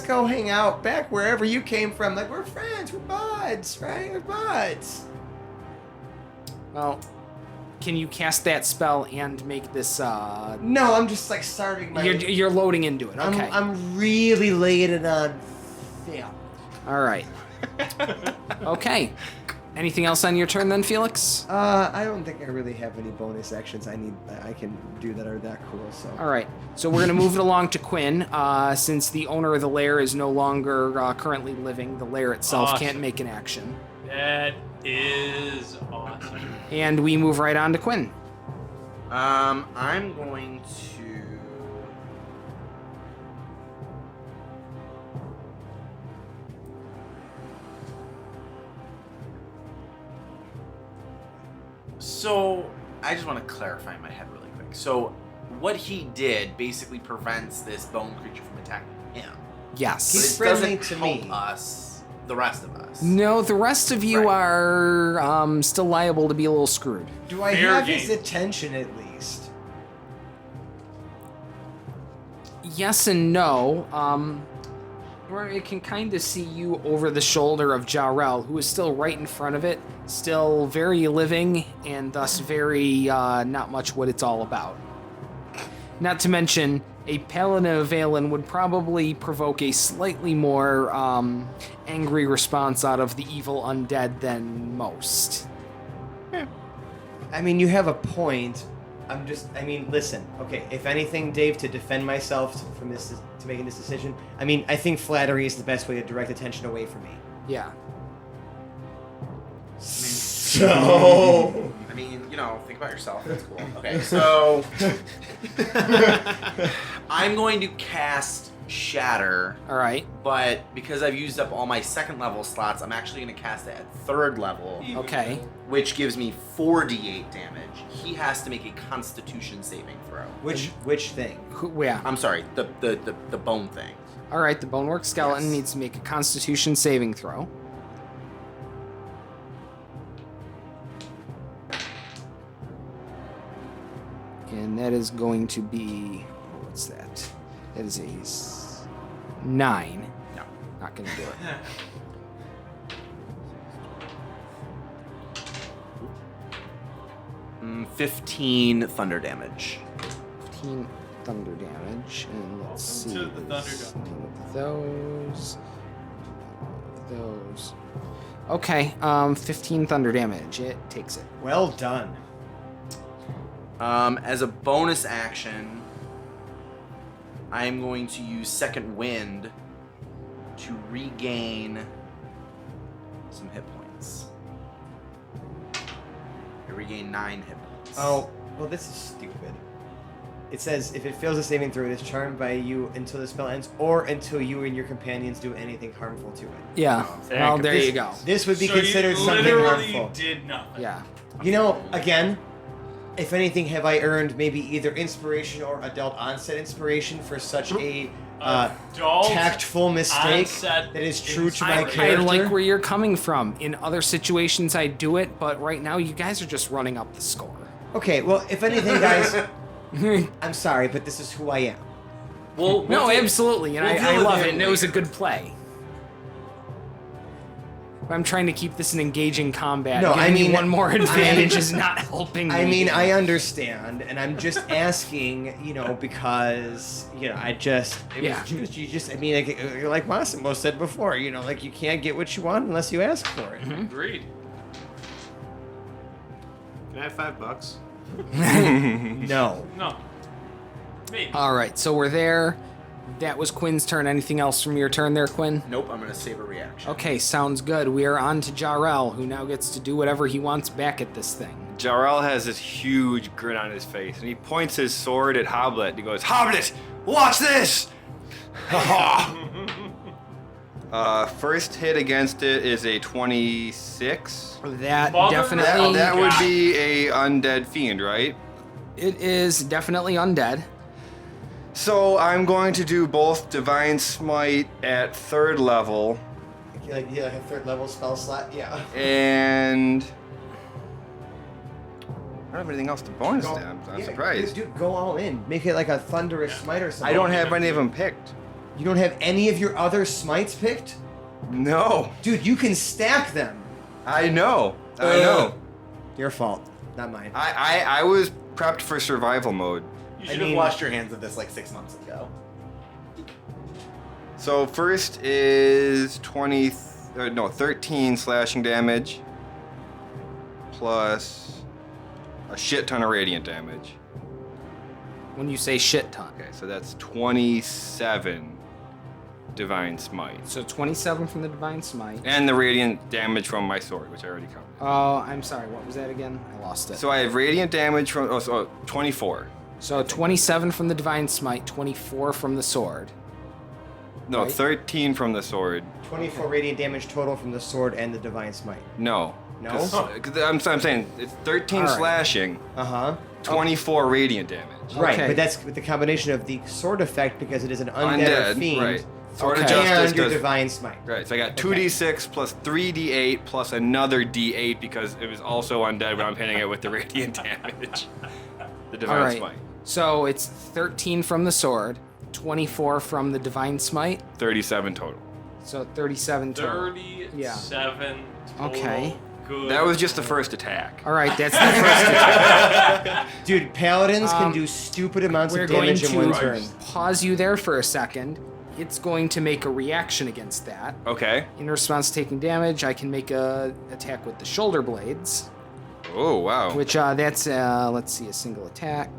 go hang out back wherever you came from. Like we're friends, we're buds, right? We're buds. Well, can you cast that spell and make this? No, I'm just like starting my. You're loading into it. Okay. I'm really laying it on Phil. All right. Okay. Anything else on your turn then, Felix? I don't think I really have any bonus actions I can do that are that cool. So. All right. So we're gonna move it along to Quinn. Since the owner of the lair is no longer currently living, the lair itself Awesome. can't make an action, That is awesome. and we move right on to Quinn. I'm going to. So, I just want to clarify in my head really quick. So, what he did basically prevents this bone creature from attacking him. Yes. He's But it friendly doesn't to help me. us the rest of us. No, the rest of you Right. are still liable to be a little screwed. Do I Fair have his game. attention at least? Yes and no. Where it can kind of see you over the shoulder of Jarrell, who is still right in front of it, still very living, and thus very not much what it's all about. Not to mention, a Paladin of Valen would probably provoke a slightly more angry response out of the evil undead than most. I mean, you have a point. Listen. Okay, if anything, Dave, to defend myself from this, to making this decision, I think flattery is the best way to direct attention away from me. Yeah. So. I mean, think about yourself. That's cool. Okay, so I'm going to cast Shatter, All right. but because I've used up all my second level slots, I'm actually going to cast it at third level, Okay. which gives me 4d8 damage. He has to make a Constitution saving throw. Which thing? Yeah. I'm sorry, the bone thing. All right. The Bonework Skeleton Yes. needs to make a Constitution saving throw. And that is going to be, what's that? That is a 9. No. Not going to do it. 15 thunder damage. 15 thunder damage. And let's see. To the there's thunder none of those. None of those. Okay. 15 thunder damage. It takes it. Well done. As a bonus action, I am going to use Second Wind to regain some hit points. I regain 9 hit points. Oh, well, this is stupid. It says if it fails a saving throw, it is charmed by you until the spell ends, or until you and your companions do anything harmful to it. Yeah. Well, there This- you go. This would be So considered you something literally harmful. did nothing. Yeah. You know, again, if anything, have I earned maybe either inspiration or adult onset inspiration for such a Adult tactful mistake onset that is true to my inspiration. I character? like where you're coming from. In other situations, I do it, but right now, you guys are just running up the score. Okay, well, if anything, guys, I'm sorry, but this is who I am. Well, No, absolutely, and we'll I deal with love it it, and it was a later. good play. I'm trying to keep this an engaging combat. No, Giving I mean- you one more advantage is not helping me. I mean, I understand, and I'm just asking, because, I just, Yeah. like Massimo said before, like you can't get what you want unless you ask for it. Agreed. Can I have $5? No. No. Maybe. All right, so we're there. That was Quinn's turn. Anything else from your turn there, Quinn? Nope, I'm going to save a reaction. Okay, sounds good. We are on to Jarrell, who now gets to do whatever he wants back at this thing. Jarrell has this huge grin on his face, and he points his sword at Hoblet. He goes, "Hoblet, watch this!" First hit against it is a 26. That Mother- definitely... That would be a undead fiend, right? It is definitely undead. So I'm going to do both Divine Smite at 3rd level, Like a third level spell slot? Yeah. and I don't have anything else to bonus Go- them. I'm yeah, surprised. Dude, go all in. Make it like a thunderous smite or something. I don't have any of them picked. You don't have any of your other smites picked? No, Dude, you can stack them. I know. I know. Your fault, not mine. I was prepped for survival mode. You should I mean- have washed your hands of this like 6 months ago. So first is 13 slashing damage plus a shit ton of radiant damage. When you say shit ton. Okay, so that's 27 divine smite. So 27 from the Divine Smite. And the radiant damage from my sword, which I already covered. Oh, I'm sorry. What was that again? I lost it. So I have radiant damage from 24. So 27 from the Divine Smite, 24 from the sword. No, Right. 13 from the sword. 24 radiant damage total from the sword and the divine smite. No. No? 'Cause I'm saying it's 13 All right. slashing, Uh-huh. 24 radiant damage. Right, Okay. but that's with the combination of the sword effect because it is an undead, or Undead, fiend. right. Sword of Okay. Justice And your does. divine smite. Right, so I got 2d6 plus 3d8 plus another d8 because it was also undead when I'm hitting it with the radiant damage. The divine All right. smite. So it's 13 from the sword, 24 from the divine smite, 37 total. so 37 total. 37 total. Okay. Good. That was just the first attack. All right, that's the first attack. Dude, paladins can do stupid amounts We're of going damage in one to turn. pause you there for a second. It's going to make a reaction against that. Okay. In response to taking damage, I can make a attack with the shoulder blades, Oh, wow. which that's let's see, a single attack.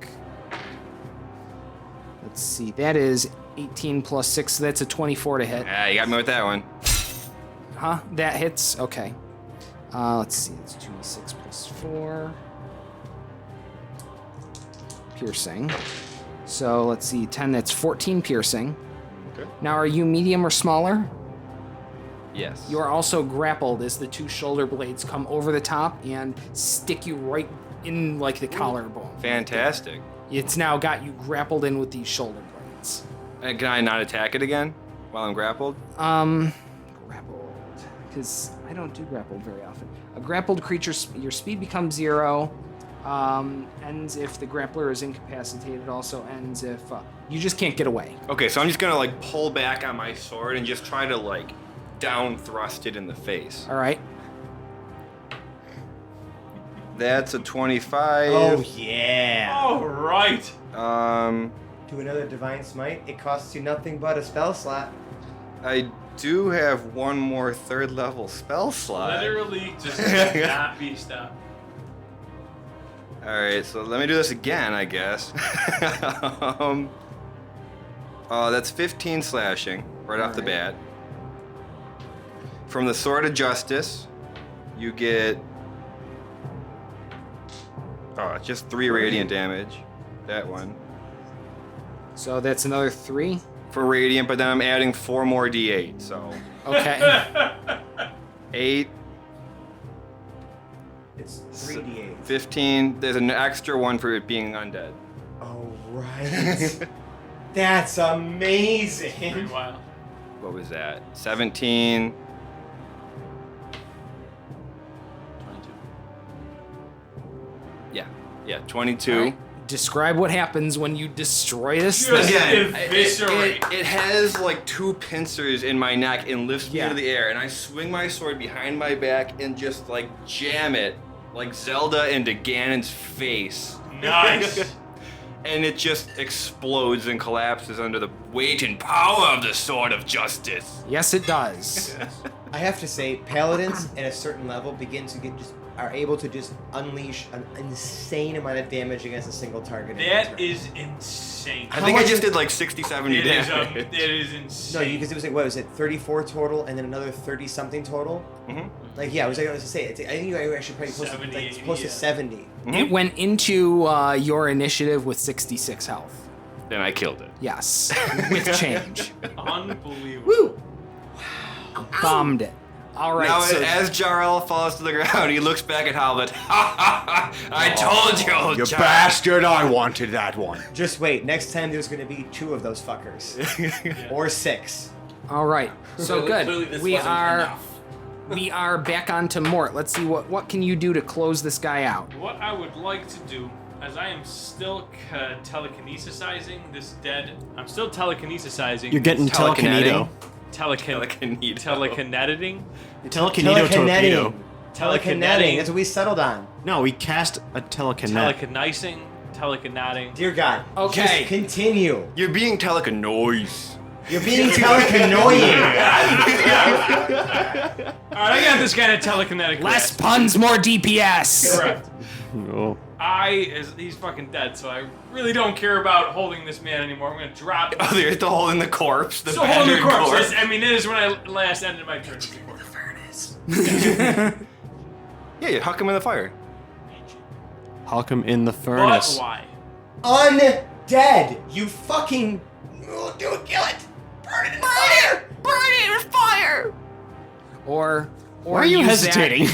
Let's see, that is 18 plus 6, so that's a 24 to hit. Ah, you got me with that one. Huh? That hits? Okay. Let's see, it's 2d6 plus 4. Piercing. So let's see, 10, that's 14 piercing. Okay. Now, are you medium or smaller? Yes. You are also grappled as the two shoulder blades come over the top and stick you right in like the collarbone. Fantastic. It's now got you grappled in with these shoulder blades. Can I not attack it again while I'm grappled? Grappled. Because I don't do grappled very often. A grappled creature, your speed becomes 0. Ends if the grappler is incapacitated. Also ends if you just can't get away. Okay, so I'm just gonna like pull back on my sword and just try to like down thrust it in the face. All right. That's a 25. Oh, yeah. All right. Do another divine smite. It costs you nothing but a spell slot. I do have one more third level spell slot. Literally just cannot be stopped. Alright, so let me do this again, I guess. That's 15 slashing right off the bat. From the Sword of Justice, you get just 3 radiant damage. That one. So that's another 3. For radiant, but then I'm adding 4 more d8, so Okay. 8, It's 3d8. 15. There's an extra one for it being undead. Oh, right. That's amazing. Pretty wild. What was that? 17. 22. Yeah, 22. All right. Describe what happens when you destroy this Just thing. Again, eviscerate. it has like 2 pincers in my neck and lifts me Yeah. into the air, and I swing my sword behind my back and just like jam it like Zelda into Ganon's face. Nice. And it just explodes and collapses under the weight and power of the Sword of Justice. Yes, it does. I have to say, paladins at a certain level are able to just unleash an insane amount of damage against a single target. in a That turn. is insane. I think I much just is- did like 60, 70 It is, damage. it is No, insane. because it was like, what was it, 34 total, and then another 30 something total. Mhm. Like, yeah, I was like, I was to say, I think you were actually probably close to 70, like close to yeah. 70. It went into your initiative with 66 health. Then I killed it. Yes, with change. Unbelievable. Woo! Bombed it. All right. Now, so as Jarl falls to the ground, he looks back at Howlet. I told you, You Jarl. bastard, I wanted that one. Just wait. Next time there's going to be 2 of those fuckers, or 6. all right. So Clearly good. this We wasn't are enough. we are back onto Mort. Let's see what can you do to close this guy out. What I would like to do, as I am still telekinesisizing this dead, I'm still telekinesisizing. You're getting telekineto. Telekineto. Telekineting. Telekineto torpedo. Telekinetic. That's what we settled on. No, we cast a telekinet. Telekinicing. Telekineting. Dear God. Okay. Just continue. You're being telekinoise. You're being telekinoid. Alright, I got this guy to telekinetic. Less grasp. puns, more DPS. Correct. Oh. He's fucking dead, so I really don't care about holding this man anymore. I'm gonna drop. Oh, there's the hole in the corpse. The So holding the battered corpse. I mean, that is when I last ended my turn. Yeah, you huck him in the fire. Hulk him in the But furnace. why? Undead. You fucking. Oh, dude, kill it. Burn it in fire. Or Why are you use that- hesitating?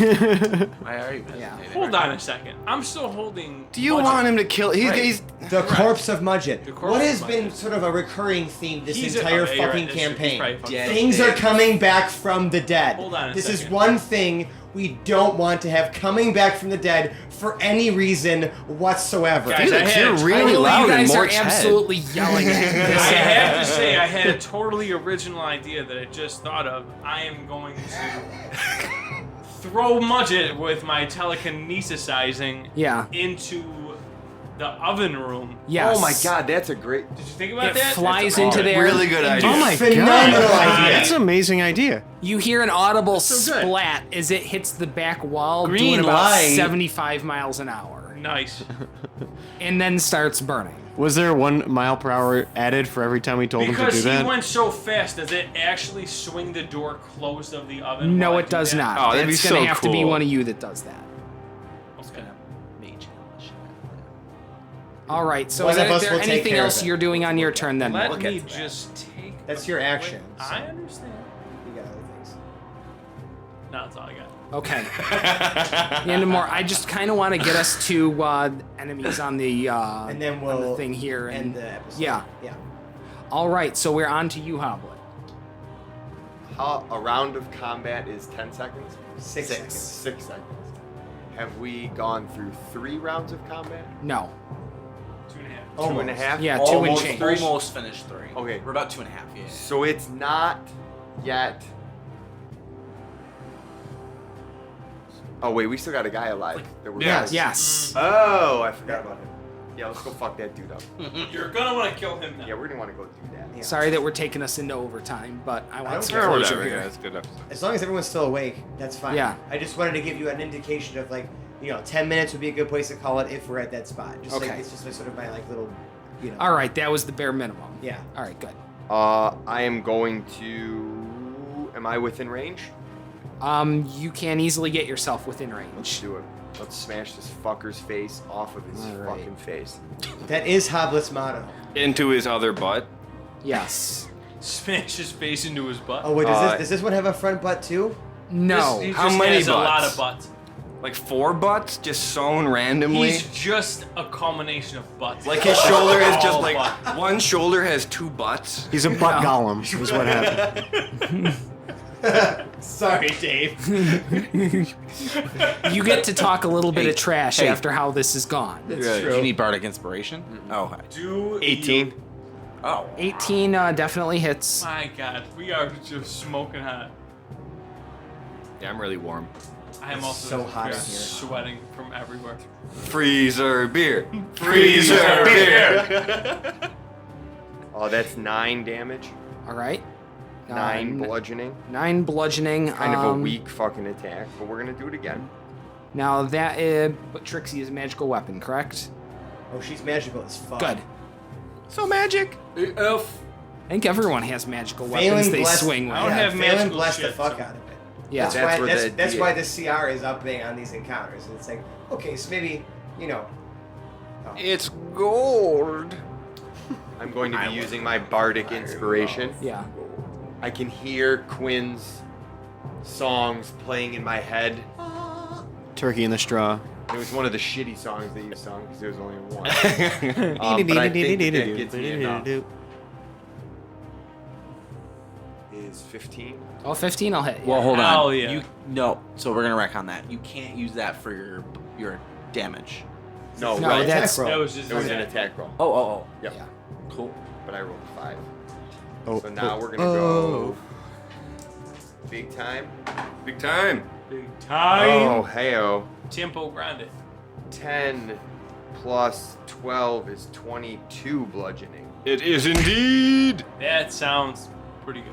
Why are you hesitating? Yeah. Hold on a second. I'm still holding. Do you Mudget. want him to kill? He's The corpse of Mudget. The corpse What of has been Mudget. sort of a recurring theme this He's entire yeah, you're fucking right. He's campaign? probably fucking Dead. Things are coming back from the dead. Hold on a This is second. one thing we don't want to have coming back from the dead for any reason whatsoever. Guys, I had you're a really You loud in guys are Mort's head. absolutely yelling at me. I have to say, I had a totally original idea that I just thought of. I am going to throw Mudget with my telekinesisizing Yeah. into the oven room. Yes. Oh my god, that's a great. Did you think about It that? flies That's into awesome. there. really good idea. Oh my Phenomenal god. idea. That's an amazing idea. You hear an audible so good. splat as it hits the back wall, Green doing about light. 75 miles an hour, Nice. and then starts burning. Was there 1 mile per hour added for every time we told him to Because do he that? went so fast, does it actually swing the door closed of the oven? No, while I it do does that? not. Oh, that'd be it's gonna so have to be cool. one of you that does that. Okay. Mage challenge. All right. So One is of there, us will take anything care of else it. you're doing on your turn then? Let We'll me get to that. just take. That's a your quick- action, so- I understand. You got other things. No, that's all I got. Okay. More. I just kind of want to get us to enemies on the And then on we'll the thing here end and the episode. yeah. Yeah. All right. So we're on to you, Hoblet. A round of combat is 10 seconds? 6 seconds. 6 seconds. Have we gone through 3 rounds of combat? No. 2.5. 2.5? Yeah, 2 and Almost, change. almost finished 3. Okay. We're about 2.5. Yeah. So it's not yet. Oh wait, we still got a guy alive. That we're Yes. gonna- Yes. Oh, I forgot about him. Yeah, let's go fuck that dude up. You're gonna want to kill him now. Yeah, we're gonna want to go do that. Yeah. Sorry that we're taking us into overtime, but I want don't some care. Or closure whatever. here. Yeah, that's a good episode. As long as everyone's still awake, that's fine. Yeah. I just wanted to give you an indication of like, 10 minutes would be a good place to call it if we're at that spot. Just Okay. like it's just like sort of my like little, All right. That was the bare minimum. Yeah. All right. Good. I am going to. Am I within range? You can easily get yourself within Let's range. do it. Let's smash this fucker's face off of his All right. fucking face. That is Hoblet's motto. Into his other butt. Yes. Smash his face into his butt. Oh wait, Uh, does this one have a front butt too? No. He How just many has a lot butts? of butts. Like 4 butts just sewn randomly. He's just a culmination of butts. Like his shoulder is just All like butts. one shoulder has 2 butts. He's a butt golem, is what happened. Sorry, Dave. You get to talk a little bit Hey, of trash hey. after how this is gone. That's Yeah. Do you need bardic inspiration? Oh, okay. Do 18. Oh. 18 definitely hits. My God, we are just smoking hot. Yeah, I'm really warm. I am It's also so hot in here. sweating from everywhere. Freezer beer. Freezer beer. Oh, that's 9 damage. All right. 9 bludgeoning. 9 bludgeoning. Kind of a weak fucking attack, but we're gonna do it again. Now that but Trixie is a magical weapon, correct? Oh, she's magical as fuck. Good. So magic. If I think everyone has magical Phelan weapons they blessed- swing with. I don't Yeah, have Phelan magical blessed the shit, fuck so- out of it. Yeah. That's That's why. where the That's D8 why the CR is upping on these encounters. It's like, okay, so maybe, It's gold. I'm going to be using my bardic inspiration. Yeah. I can hear Quinn's songs playing in my head. Turkey in the straw. It was one of the shitty songs that you sung because there was only one. But I think that gets me enough. Is 15? Oh, 15 I'll hit. Well, hold Hell on. yeah. You no. So we're gonna wreck on that. You can't use that for your damage. No, No, right. that's- that was just It was an attack roll. Oh. Yep. Yeah. Cool. But I rolled 5. Oh, So now oh, we're gonna go big time. Big time. Big time. Oh, heyo. Tempo grande. 10 plus 12 is 22 bludgeoning. It is indeed. That sounds pretty good.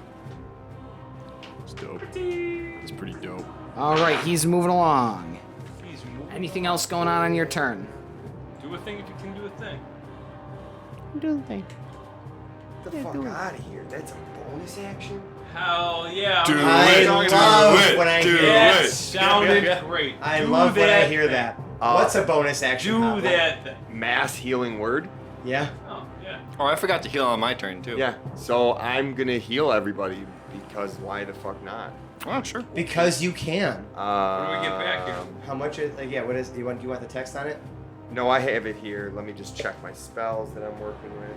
It's dope. It's pretty dope. All right, he's moving along. He's moving. Anything else going on your turn? Do a thing if you can do a thing. Get the fuck out of here. That's a bonus action? Hell yeah. Do I it, love do it, when I do hear it. That sounded great. I Do love when I that hear thing. that. What's a bonus action? Do Hoblet? that thing. Mass healing word? Yeah. Oh, yeah. Oh, I forgot to heal on my turn too. Yeah. So I'm gonna heal everybody because why the fuck not? Oh, sure. Because you can. What do we get back here? How much is like? Yeah. What is? You want the text on it? No, I have it here. Let me just check my spells that I'm working with.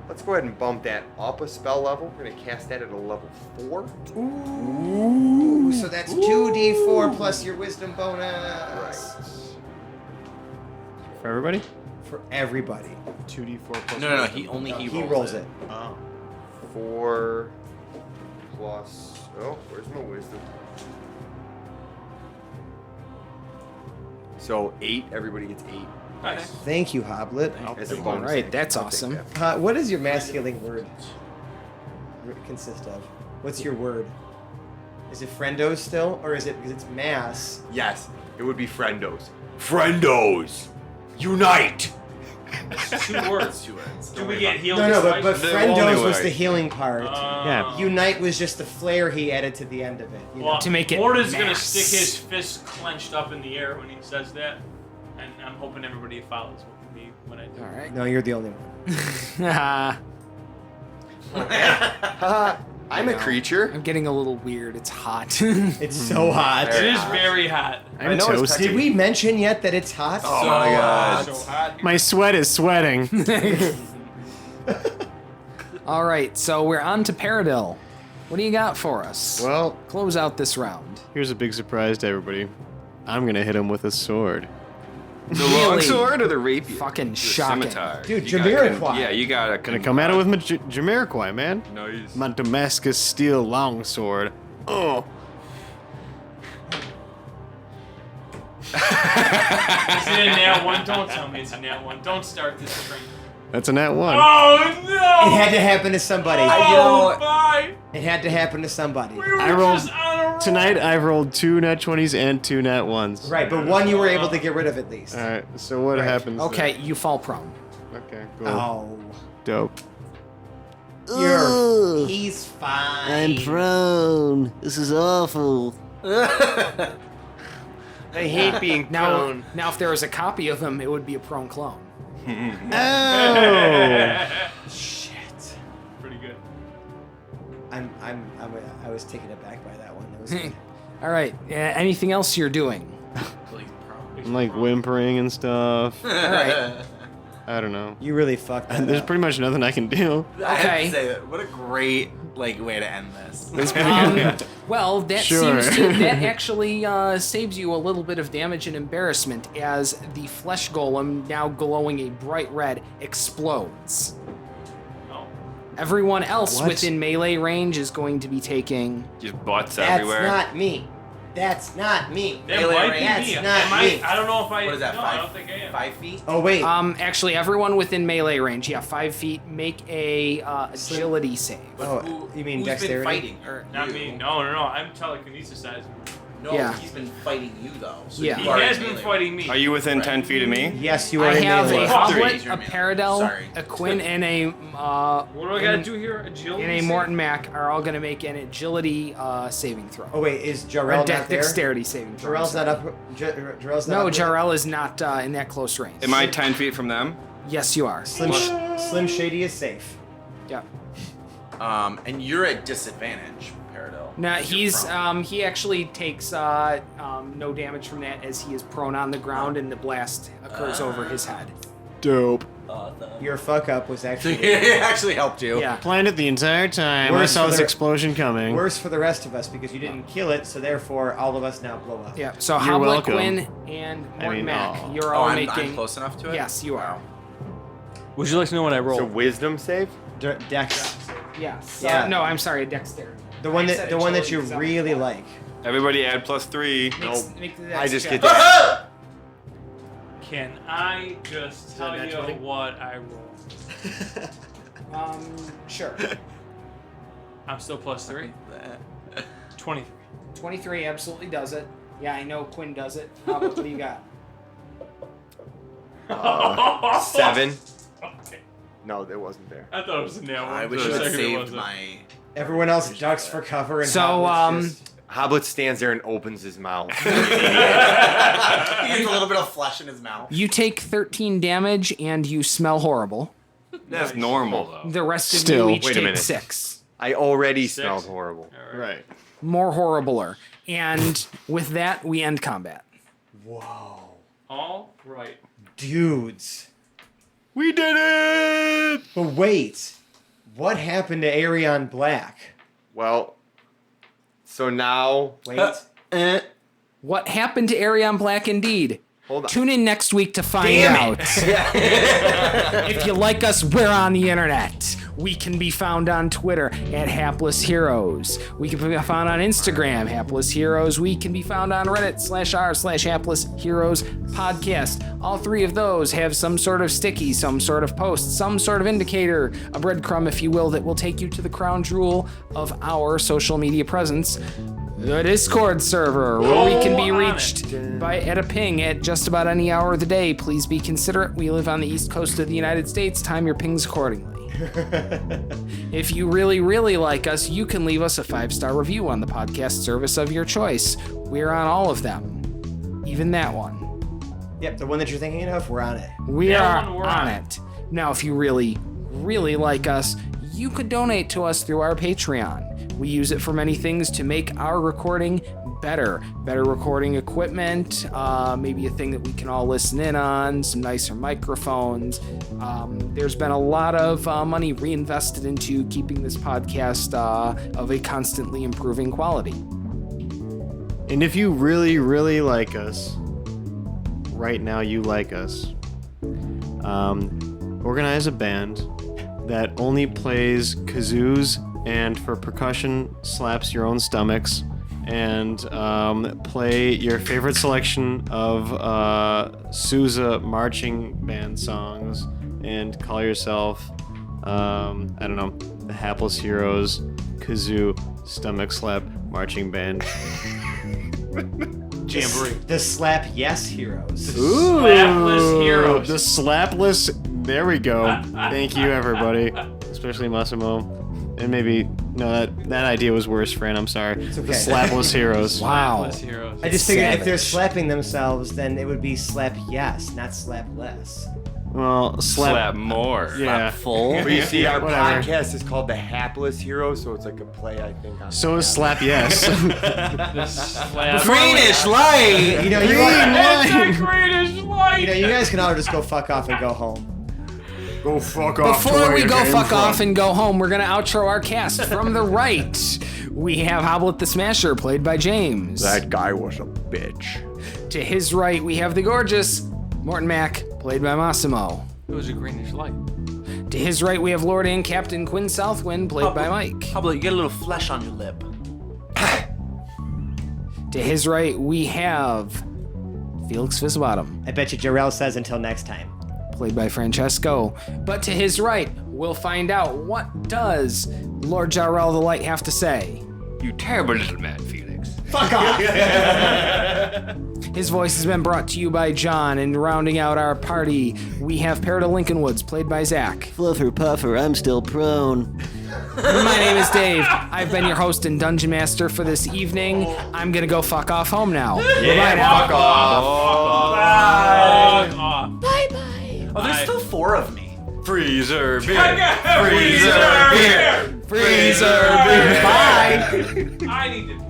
Let's go ahead and bump that up a spell level. We're gonna cast that at a level 4. Ooh. So that's 2d4 plus your wisdom bonus. Right. For everybody? For everybody. 2d4 plus. No. wisdom. He rolls it. Oh. 4 plus. Oh, where's my wisdom? So 8. Everybody gets 8. Nice. Thank you, Hoblet. As a All bonus. right, action. that's I'll take awesome. that. What does your mass healing word consist of? What's your word? Is it friendos still, or is it because it's mass? Yes, it would be friendos. Friendos, unite. It's 2 words. 2 words. Do we get healed? No, but The friendos only was way. the healing part. Yeah. Unite was just the flair he added to the end of it. You know? Well, To make it Morta's gonna mass. stick his fist clenched up in the air when he says that, and I'm hoping everybody follows me when I do. All right. No, you're the only one. Haha, I'm a know. creature. I'm getting a little weird. It's hot. It's so hot. It is very hot. I'm know it's toasty. Did we mention yet that it's hot? Oh my god. So hot. My sweat is sweating. All right, so we're on to Paradil. What do you got for us? Well, Close out this round. here's a big surprise to everybody. I'm gonna hit him with a sword. The Really? longsword or the rapier? Fucking The shocking. scimitar. Dude, You gotta Jamiroquai. Yeah, you gotta. Gonna come at it with my Jamiroquai, man. Nice. My Damascus steel longsword. Oh. Is it a nat 1? Don't tell me it's a nat 1. Don't start this train. That's a nat 1. Oh It no! had to happen to somebody. Oh, bye! It had to happen to somebody. We were I rolled- just on a roll. Tonight I've rolled 2 nat 20s and 2 nat 1s. Right, but one you were able to get rid of at least. Alright, so what happens? Okay, you fall prone. then? Okay, cool. Oh. Dope. He's fine. prone. This is awful. I hate being Now, if there was a copy of him, it would be a prone clone. Oh! Shit. Pretty good. I was taken aback by that one. That was good. All right, anything else you're doing? I'm like whimpering and stuff. All right. I don't know. You really fucked that There's up. pretty much nothing I can do. I have Okay. to say that. What a great way to end this. Well, that Sure. that actually saves you a little bit of damage and embarrassment as the flesh golem, now glowing a bright red, explodes. Oh. Everyone else What? within melee range is going to be taking. Just butts That's everywhere. not me. That's not me. That Melee might be range. That's me. not Am me. I don't know if I. What is that? No, I don't think I am. 5 feet? Oh wait. Actually, everyone within melee range, 5 feet, make a agility save. Oh, Who- you mean who's dexterity? been fighting her? Not You. me. No. I'm telekinesis. No, Yeah. he's been fighting you though. So Yeah. you He are has in been melee. fighting me. Are you within 10 feet of me? Yes, you are I in have melee. a Fuck. Hoblet, You're a melee. Paradel, Sorry. a Quinn, and a What do I gotta do here? Agility. and a save? Morton Mac are all going to make an agility saving throw. Oh wait, is Or Jarrell not there? dexterity saving throw. Jarrell's not up. Jarrell's not No, up. Jarrell is not in that close range. Am I 10 feet from them? Yes, you are. Slim Shady is safe. Yeah. And you're at disadvantage, Paradil. Now You're he's prone. he actually takes no damage from that as he is prone on the ground and the blast occurs over his head. Dope. Your fuck up was So actually it actually helped you. Yeah. Planned it the entire time. I Worse saw for this the- explosion coming. worse for the rest of us because you didn't kill it, so therefore all of us now blow up. Yeah. So You're Hoblet, welcome. Quinn, and Morton Mac, aw. you're Oh, all I'm making. close enough to it? Yes, you are. Would you like to know what I rolled? So wisdom save? Dex. Yes. Yeah. No, I'm sorry, dexterity. The one I that said the one that you agility, really like. Everybody add +3. Make the I dex just check. get that. Can I just tell that you 20? what I rolled? Sure. I'm still +3. 23. 23 absolutely does it. Yeah, I know Quinn does it. Hoblet, what do you got? 7. Okay. No, that wasn't there. I thought it was a nail. I For wish a you had second it saved wasn't. my. Everyone else ducks for cover and So, Hoblet's just- Hoblet stands there and opens his mouth. He gets a little bit of flesh in his mouth. You take 13 damage and you smell horrible. That's normal, though. The rest of Still, you each wait a take minute. 6. I already 6. smelled horrible. All right. Right. More horribler. And with that, we end combat. Whoa. All right. Dudes. We did it! But wait. What happened to Arion Black? Well, so now Wait. What happened to Arion Black indeed? hold on. Tune in next week to find out. If you like us, we're on the internet. We can be found on Twitter at Hapless Heroes. We can be found on Instagram, Hapless Heroes. We can be found on Reddit /r/Hapless Heroes podcast. All 3 of those have some sort of sticky, some sort of post, some sort of indicator, a breadcrumb, if you will, that will take you to the crown jewel of our social media presence. The Discord server, where we can be reached at a ping at just about any hour of the day. Please be considerate. We live on the East Coast of the United States. Time your pings accordingly. If you really, really like us, you can leave us a 5-star review on the podcast service of your choice. We're on all of them. Even that one. Yep, the one that you're thinking of, we're on it. We That are one, we're on on it. Now, if you really, really like us, you could donate to us through our Patreon. We use it for many things to make our recording better recording equipment, maybe a thing that we can all listen in on, some nicer microphones. There's been a lot of money reinvested into keeping this podcast of a constantly improving quality. And if you really, really like us, right now you like us, organize a band that only plays kazoos and for percussion slaps your own stomachs, and play your favorite selection of Sousa marching band songs and call yourself, I don't know, the Hapless Heroes Kazoo Stomach Slap Marching Band. Jamboree. The Slap Yes Heroes. Slapless Heroes. The slapless. There we go. Thank you, everybody, especially Massimo. And maybe no, that idea was worse, Fran. I'm sorry. It's okay. The slapless heroes. Wow. Slapless Heroes. I just figured if Savage. they're slapping themselves, then it would be slap yes, not slap less. Well, Slap more. Yeah. Full. But you see, our Whatever. podcast is called The Hapless Hero, so it's like a play, I think. On So is slap yes. The slap. Greenish light. You know, That's the greatest light. you guys can all just go fuck off and go home. Go fuck off. Before we go fuck off and go home, we're gonna outro our cast. From the right, we have Hoblet the Smasher, played by James. That guy was a bitch. To his right, we have the gorgeous Morton Mack, played by Massimo. It was a greenish light. To his right, we have Lord and Captain Quinn Southwind, played by Mike. How about you get a little flesh on your lip? To his right, we have Felix Fizzbottom, I bet you Jarrell says until next time. played by Francesco. But to his right, we'll find out what does Lord Jarrell the Light have to say. You terrible little man, Felix. Fuck off! His voice has been brought to you by John, and rounding out our party, we have Parrot of Lincoln Woods, played by Zach. Fluffer puffer, I'm still prone. My name is Dave. I've been your host and dungeon master for this evening. I'm gonna go fuck off home now. Bye now. Fuck off. Fuck off. Oh, there's still 4 of me. Freezer beer. Freezer beer. Freezer beer. Bye. I need to pee.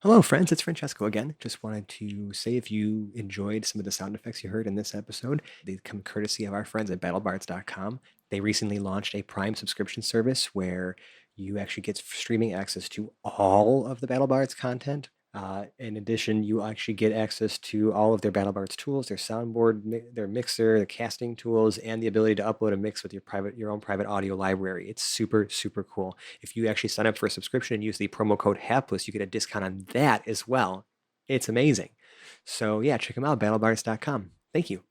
Hello, friends. It's Francesco again. Just wanted to say if you enjoyed some of the sound effects you heard in this episode, they come courtesy of our friends at battlebards.com. They recently launched a Prime subscription service where you actually get streaming access to all of the BattleBards content. In addition, you actually get access to all of their BattleBards tools, their soundboard, their mixer, their casting tools, and the ability to upload a mix with your own private audio library. It's super, super cool. If you actually sign up for a subscription and use the promo code HAPLESS, you get a discount on that as well. It's amazing. So yeah, check them out, battlebards.com. Thank you.